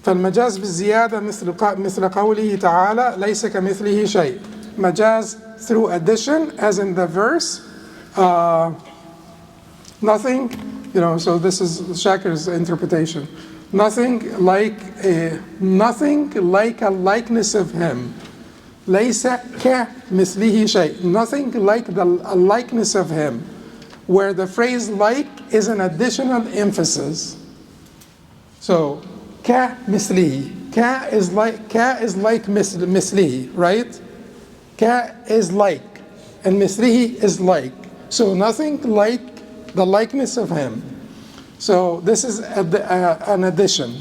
فالمجاز بالزيادة مثل قوله تعالى ليس كمثله شيء. مجاز through addition, as in the verse, nothing, so this is Shakir's interpretation. Nothing like a likeness of him. ليس كمثله شيء. Nothing like a likeness of him, where the phrase like is an additional emphasis. So كمثله. Ka is like مثله, right? Ka is like, and مثله is like. So nothing like the likeness of him. So this is an addition.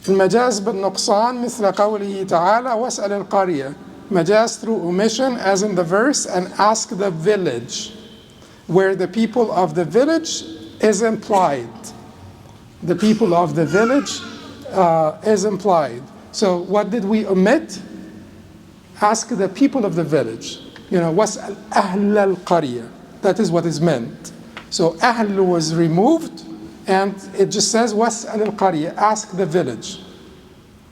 المجاز بالنقصان مثل قوله تعالى واسأل القرية. Majaz through omission, as in the verse, and ask the village, where the people of the village is implied. The people of the village is implied. So what did we omit? Ask the people of the village. واسأل أهل القرية. That is what is meant. So أهل was removed, and it just says واسأل القرية. Ask the village.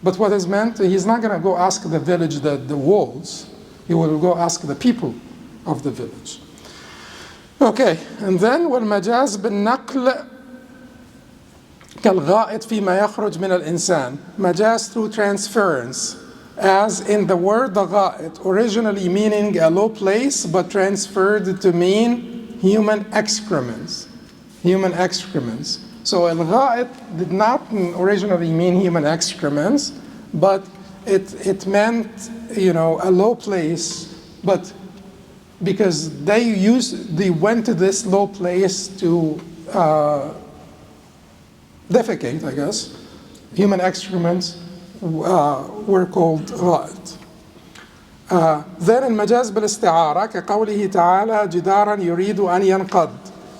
But what is meant? He's not going to go ask the village, the walls. He will go ask the people of the village. Okay, and then والمجاز بالنقل كالغائط فيما يخرج من الإنسان. Majaz through transference, as in the word غائط, originally meaning a low place, but transferred to mean human excrements. Human excrements. So al-gha'it did not originally mean human excrements, but it meant, a low place, but because they went to this low place to defecate, I guess. Human excrements were called gha'it. Then المجاز بالاستعارة كقوله تعالى جدارا يريد أن ينقض.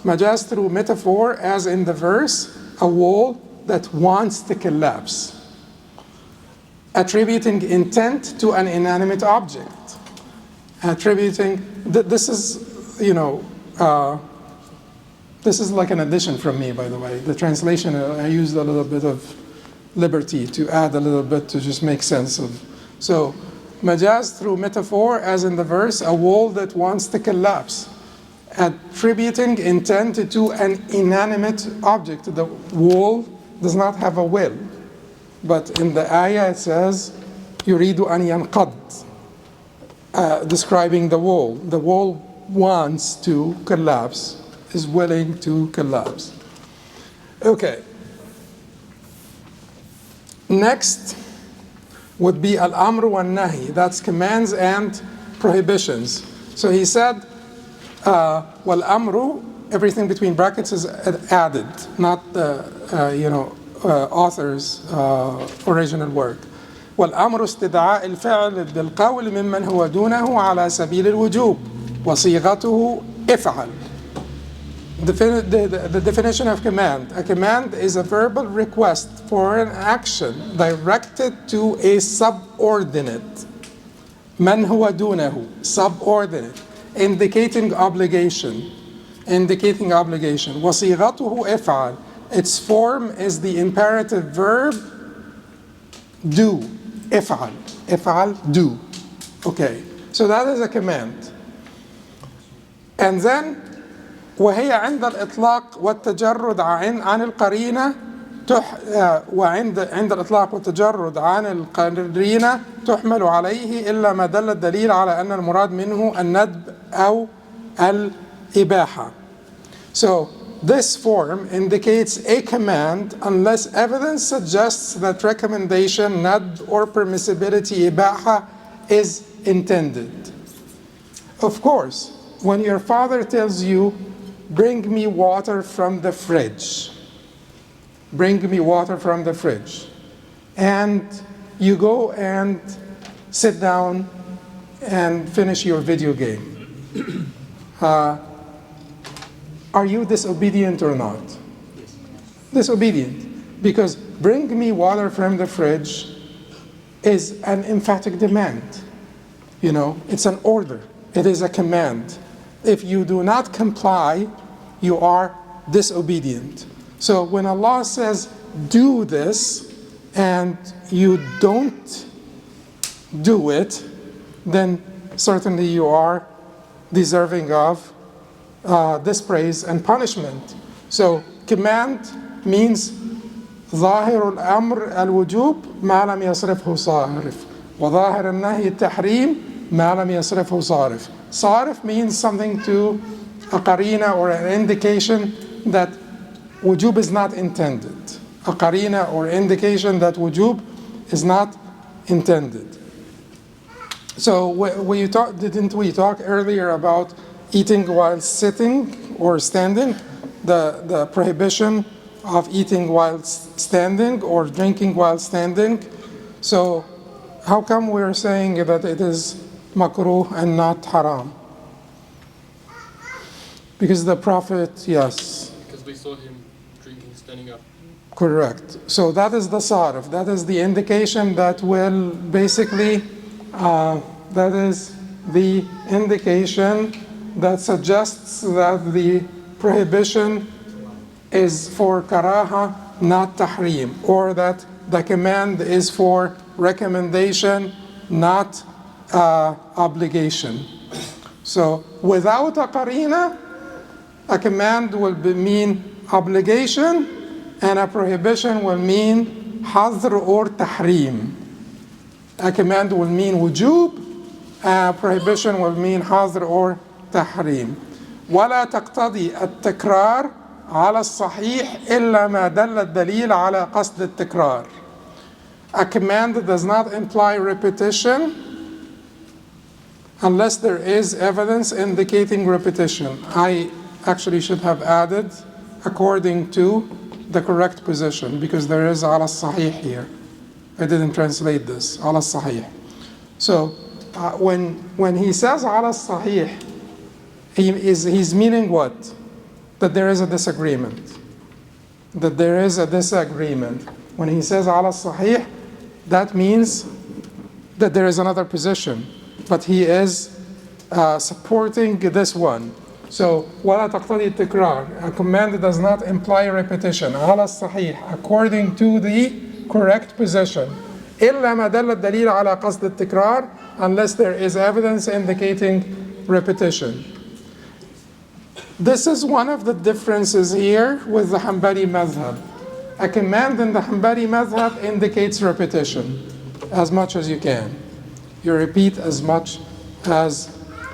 Majaz through metaphor, as in the verse, a wall that wants to collapse. Attributing intent to an inanimate object. Attributing, this is like an addition from me, by the way. The translation, I used a little bit of liberty to add a little bit to just make sense of. So, majaz through metaphor, as in the verse, a wall that wants to collapse. Attributing intent to an inanimate object. The wall does not have a will. But in the ayah it says, يُرِيدُ أَن يَنْقَض, describing the wall. The wall wants to collapse, is willing to collapse. Okay. Next would be al-amru wal-nahi. That's commands and prohibitions. So he said, wal-amru, everything between brackets is added, not the author's original work. والأمر استدعاء الفعل بالقول ممن هو دونه على سبيل الوجوب وصيغته افعل. The definition of command. A command is a verbal request for an action directed to a subordinate. Man huwa dunahu, subordinate, indicating obligation. Indicating obligation. وصيغته افعل. Its form is the imperative verb do. افعل. افعل, do. Okay. So that is a command. And then وهي عند الإطلاق والتجرد عن القرينة عند الإطلاق والتجرد عن القرينة تحمل عليه إلا ما دل الدليل على أن المراد منه الندب أو الإباحة. So this form indicates a command unless evidence suggests that recommendation, nadb, or permissibility, ibaha, is intended. Of course, when your father tells you, bring me water from the fridge, bring me water from the fridge, and you go and sit down and finish your video game, are you disobedient or not? Yes. Disobedient. Because bring me water from the fridge is an emphatic demand. You know, it's an order. It is a command. If you do not comply, you are disobedient. So when Allah says, do this, and you don't do it, then certainly you are deserving of dispraise and punishment. So command means ظاهر الأمر الوجوب ما لم يصرفه صارف وظاهر النهي التحريم ما لم يصرفه صارف. صارف means something to a qarina or an indication that wujub is not intended. A qarina or indication that wujub is not intended. So didn't we talk earlier about eating while sitting or standing? The prohibition of eating while standing or drinking while standing. So how come we're saying that it is makruh and not haram? Because the Prophet, yes. Because we saw him drinking standing up. Correct. So that is the sarf. That is the indication that will basically, that is the indication that suggests that the prohibition is for karaha, not tahrim, or that the command is for recommendation, not obligation. So without a qarina, a command will mean obligation, and a prohibition will mean hadr or tahrim. A command will mean wujub, a prohibition will mean hadr or tahrim. ولا تقتضي التكرار على الصحيح إلا ما دل الدليل على قصد التكرار. A command does not imply repetition unless there is evidence indicating repetition. I actually should have added according to the correct position, because there is ala sahih here. I didn't translate this, ala sahih. So when he says ala sahih, he's meaning what? That there is a disagreement. That there is a disagreement. When he says ala sahih, that means that there is another position, but he is supporting this one. So, وَلَا تَقْتَضِي التِّكْرَارِ, a command does not imply repetition. عَلَى الصَّحِيح, according to the correct position. إِلَّا مَا دَلَّ الدَّلِيلَ عَلَى قَصْدِ التِّكْرَارِ, unless there is evidence indicating repetition. This is one of the differences here with the Hanbali madhab. A command in the Hanbali madhab indicates repetition as much as you can. You repeat as much as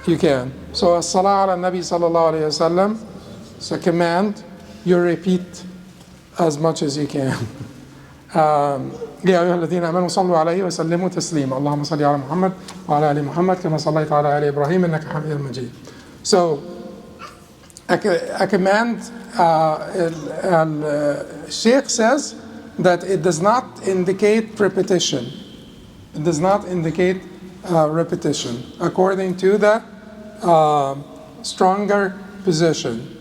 you can. So as-salah ala nabi sallallahu alayhi wa sallam, it's a command, you repeat as much as you can. يا أيها الذين آمنوا صلوا عليه وسلموا تسليما اللهم صل على محمد وعلى آل محمد كما صليت على آل إبراهيم إنك حميد مجيد. So a command, Sheikh says that it does not indicate repetition. It does not indicate repetition, according to the stronger position.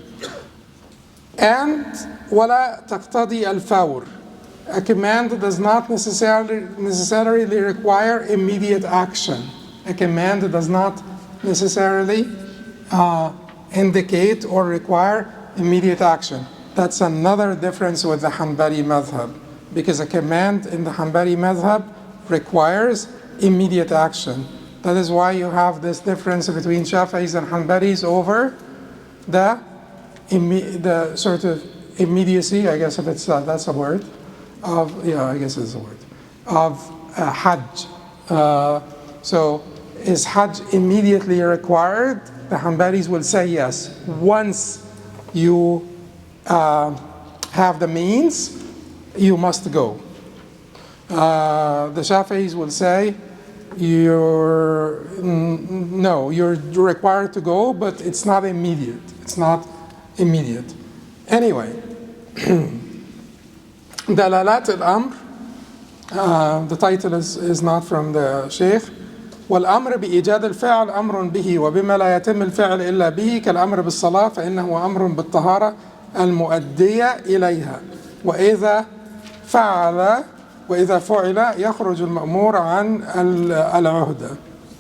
And ولا تقتضي الفور. A command does not necessarily require immediate action. A command does not necessarily indicate or require immediate action. That's another difference with the Hanbali madhab, because a command in the Hanbali madhab requires immediate action. That is why you have this difference between Shafi'is and Hanbalis over the sort of immediacy, I guess if it's that's a word, of, yeah, I guess it's a word, of Hajj. So is Hajj immediately required? The Hanbalis will say yes. Once you have the means, you must go. The Shafi'is will say you're required to go, but it's not immediate. It's not immediate. Anyway, Dalalat al-Amr, the title is not from the Sheikh. والأمر بإيجاد الفعل أمر به وبما لا يتم الفعل إلا به كالأمر بالصلاة فإنه أمر بالطهارة المؤدية إليها وإذا فعل يخرج المأمور عن العهدة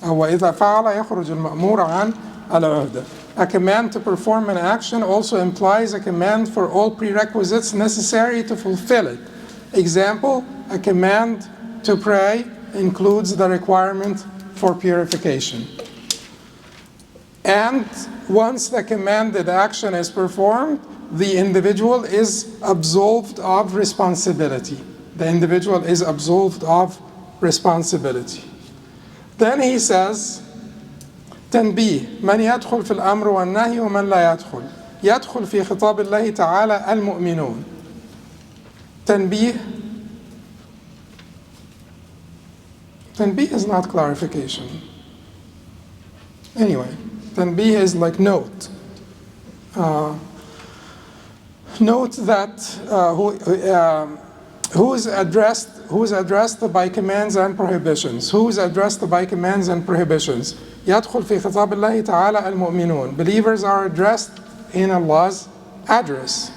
أو وإذا فعل يخرج المأمور عن العهدة. A command to perform an action also implies a command for all prerequisites necessary to fulfill it. Example, a command to pray includes the requirement for purification. And once the commanded action is performed, the individual is absolved of responsibility. The individual is absolved of responsibility. Then he says, تنبيه من يدخل في الأمر والنهي ومن لا يدخل في خطاب الله تعالى المؤمنون. تنبيه is not clarification. Anyway, تنبيه is like note. Note that who is addressed by commands and prohibitions. Who is addressed by commands and prohibitions. يدخل في خطاب الله تعالى المؤمنون. Believers are addressed in Allah's address.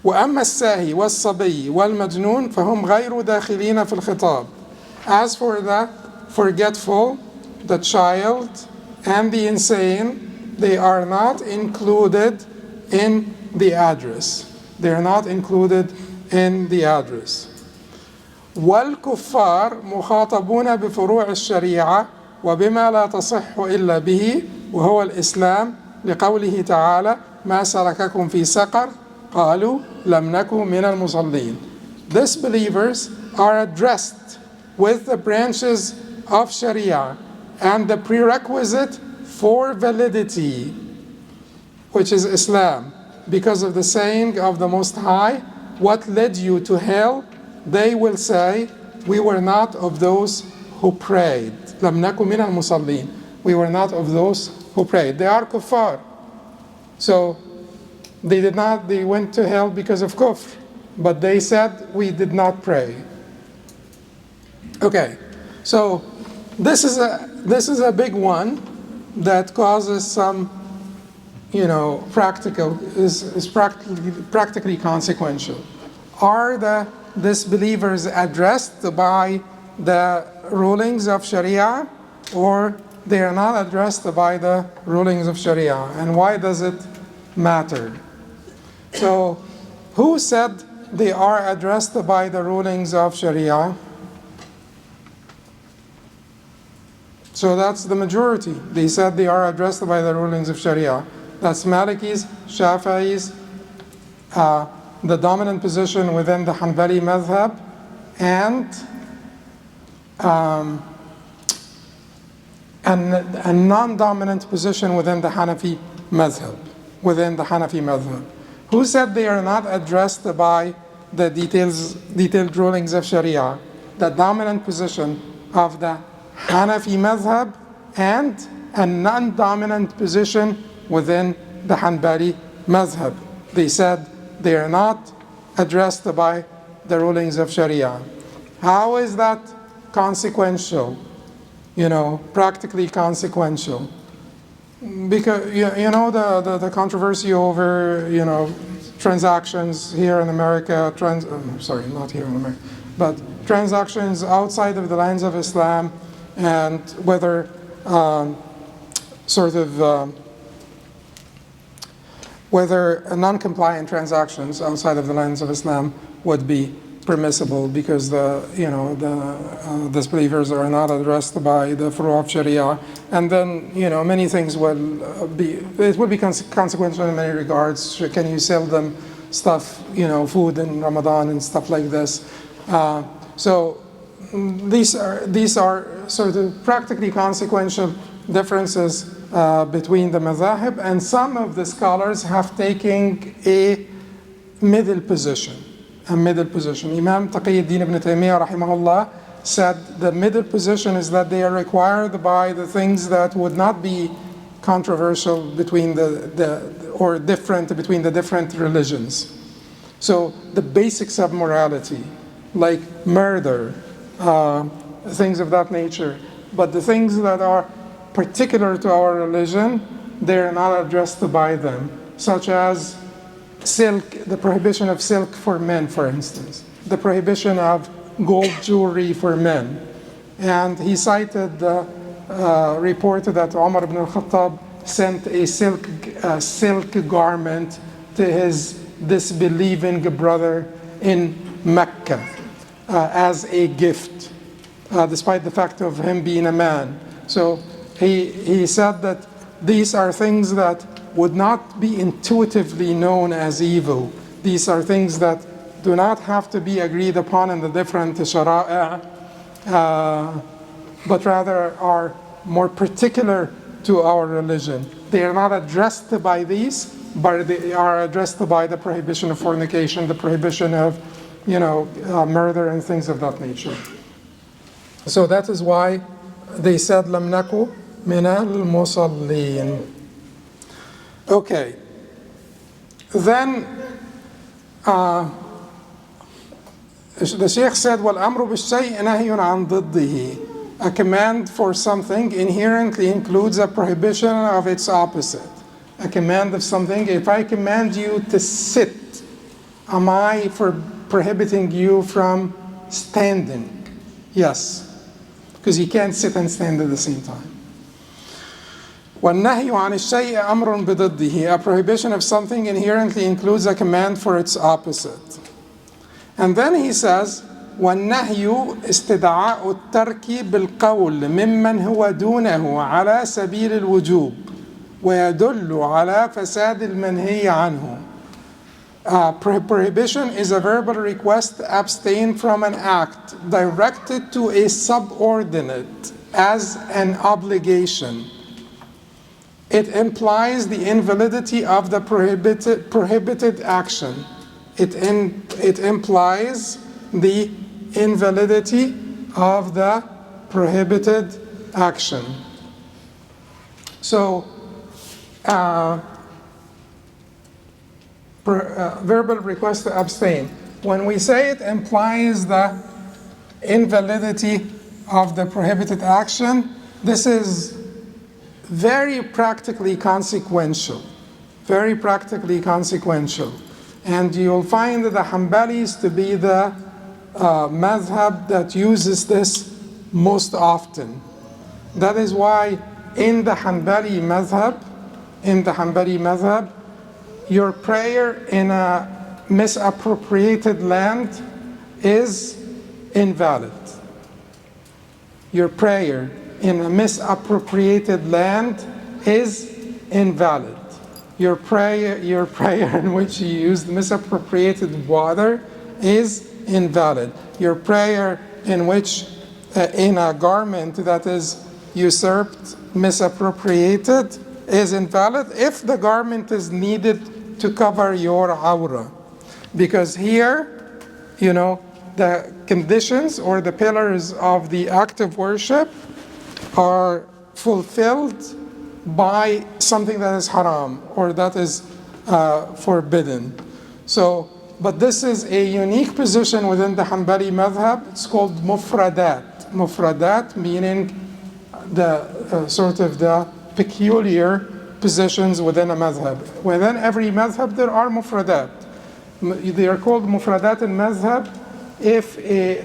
وأما الساهي والصبي والمجنون فهم غير داخلين في الخطاب. As for the forgetful, the child, and the insane, they are not included in the address. They are not included in the address. والكفار مخاطبون بفروع الشريعة وبما لا تصح إلا به وهو الإسلام لقوله تعالى ما سلككم في سقر قالوا لم نكن من المصلين. These believers are addressed with the branches of Sharia and the prerequisite for validity, which is Islam, because of the saying of the Most High, what led you to hell? They will say, we were not of those who prayed. لم نكن من المصلين. We were not of those who prayed. They are kuffar. So they went to hell because of kufr, but they said, we did not pray. Okay, so this is a big one that causes some, practically consequential. Are the disbelievers addressed by the rulings of Sharia, or they are not addressed by the rulings of Sharia? And why does it matter? So, who said they are addressed by the rulings of Sharia? So that's the majority. They said they are addressed by the rulings of Sharia. That's Malikis, Shafi'is, the dominant position within the Hanbali madhab, and a non-dominant position within the Hanafi madhab. Who said they are not addressed by the detailed rulings of Sharia? The dominant position of the Hanafi madhab and a non-dominant position within the Hanbali madhab. They said they are not addressed by the rulings of Sharia. How is that consequential? Practically consequential. Because you know the controversy over transactions here in America, sorry, not here in America, but transactions outside of the lands of Islam, and whether whether non-compliant transactions outside of the lands of Islam would be permissible because the disbelievers are not addressed by the furu' of Sharia, and then many things will be consequential in many regards. Can you sell them stuff, food in Ramadan and stuff like this? So these are sort of practically consequential differences between the madhahib, and some of the scholars have taken a middle position. Imam Taqiyuddin ibn Taymiyyah rahimahullah said the middle position is that they are required by the things that would not be controversial between different between the different religions. So the basics of morality, like murder, things of that nature, but the things that are particular to our religion, they are not addressed by them, such as silk, the prohibition of silk for men, for instance, the prohibition of gold jewelry for men. And he cited the report that Umar ibn al-Khattab sent a silk garment to his disbelieving brother in Mecca as a gift, despite the fact of him being a man. So he said that these are things that would not be intuitively known as evil. These are things that do not have to be agreed upon in the different shara'a, but rather are more particular to our religion. They are not addressed by these, but they are addressed by the prohibition of fornication, the prohibition of murder and things of that nature. So that is why they said لم نكن من المصلين. Okay. Then the Sheikh said وَالْأَمْرُ بِالشَّيْءِ نَهْيٌ عَنْ ضِدِّهِ. A command for something inherently includes a prohibition of its opposite. A command of something, if I command you to sit, am I prohibiting you from standing? Yes, because you can't sit and stand at the same time. وَالنَّهْيُ عَنِ الشَّيْءِ أَمْرٌ بِضِدِّهِ. A prohibition of something inherently includes a command for its opposite. And then he says, وَالنَّهْيُ اسْتِدْعَاءُ التَّرْكِ بِالْقَوْلِ مِمَّنْ هُوَ دُونَهُ عَلَى سَبِيلِ الْوُجُوبِ وَيَدُلُّ عَلى فَسَادِ الْمَنْهِيِّ عَنْهُ. Prohibition is a verbal request to abstain from an act directed to a subordinate as an obligation. It implies the invalidity of the prohibited action. It implies the invalidity of the prohibited action. So, verbal request to abstain. When we say it implies the invalidity of the prohibited action, this is very practically consequential. Very practically consequential. And you'll find the Hanbalis to be the madhab that uses this most often. That is why in the Hanbali madhab, your prayer in a misappropriated land is invalid. Your prayer in a misappropriated land is invalid. Your prayer in which you use misappropriated water is invalid. Your prayer in which in a garment that is usurped, misappropriated, is invalid if the garment is needed to cover your awrah. Because here, the conditions or the pillars of the act of worship are fulfilled by something that is haram or that is forbidden. So, but this is a unique position within the Hanbali madhab. It's called mufradat. Mufradat meaning the sort of the peculiar positions within a madhab. Within every madhab there are mufradat. They are called mufradat al-madhab if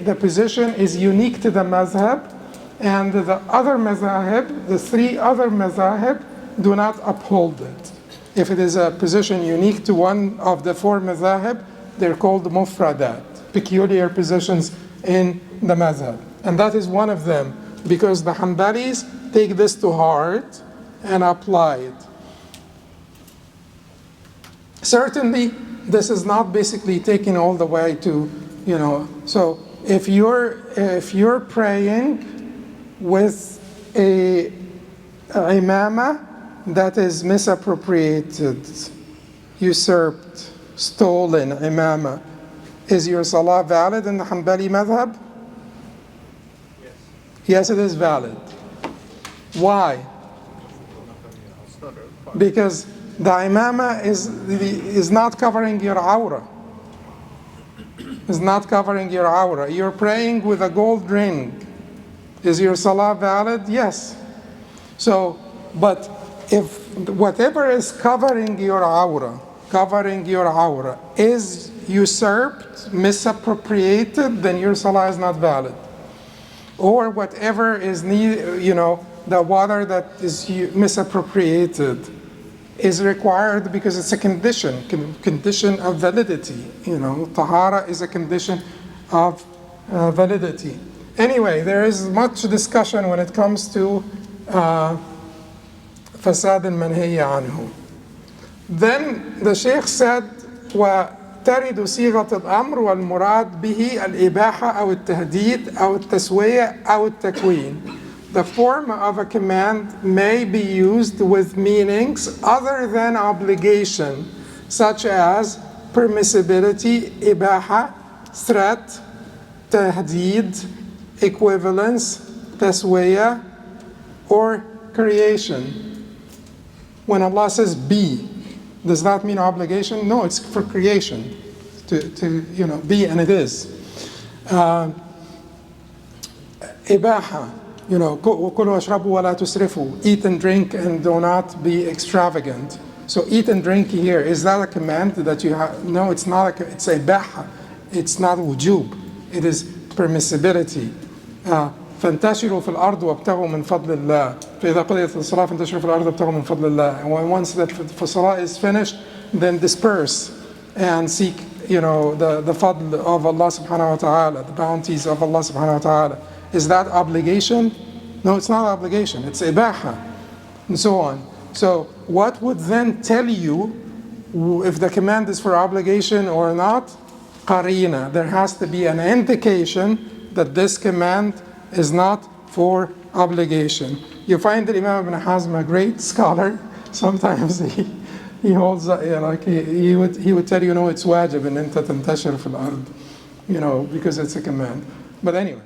the position is unique to the madhab and the other mazahib, the three other mazahib, do not uphold it. If it is a position unique to one of the four mazahib, they're called mufradat, peculiar positions in the mazhab. And that is one of them, because the Hanbalis take this to heart and apply it. Certainly, this is not basically taken all the way to, so if you're praying with a imama that is misappropriated, usurped, stolen imama, is your salah valid in the Hanbali madhab? Yes. Yes, it is valid. Why? Because the imama is not covering your awrah. Is not covering your awrah. You're praying with a gold ring. Is your salah valid? Yes. So, but if whatever is covering your awrah is usurped, misappropriated, then your salah is not valid. Or whatever is the water that is misappropriated is required because it's a condition of validity. Tahara is a condition of validity. Anyway, there is much discussion when it comes to fasad al-manhiya anhu. Then the Sheikh said, وترد صيغة الأمر والمراد به الإباحة أو التهديد أو التسوية أو التكوين. The form of a command may be used with meanings other than obligation, such as permissibility, ibaha, threat, tahdid, equivalence, taswiyah, or creation. When Allah says be, does that mean obligation? No, it's for creation, to be, and it is. Ibaha, كُلُوا وَاشْرَبُوا وَلَا تُسْرِفُوا. Eat and drink and do not be extravagant. So eat and drink here, is that a command that you have? No, it's not. It's ibaha. It's not wujub. It is permissibility. فانتشروا في الأرض وابتغوا من فضل الله. فإذا قضيت الصلاة فانتشروا في الأرض وابتغوا من فضل الله. And once the salah is finished, then disperse and seek, the fadl of Allah subhanahu wa ta'ala, the bounties of Allah subhanahu wa ta'ala. Is that obligation? No, it's not obligation. It's ibaha, and so on. So what would then tell you if the command is for obligation or not? Qarina. There has to be an indication that this command is not for obligation. You find that Imam Ibn Hazm, a great scholar, sometimes he holds, he would tell you, it's wajib and anta tantashir fil ard, because it's a command. But anyway.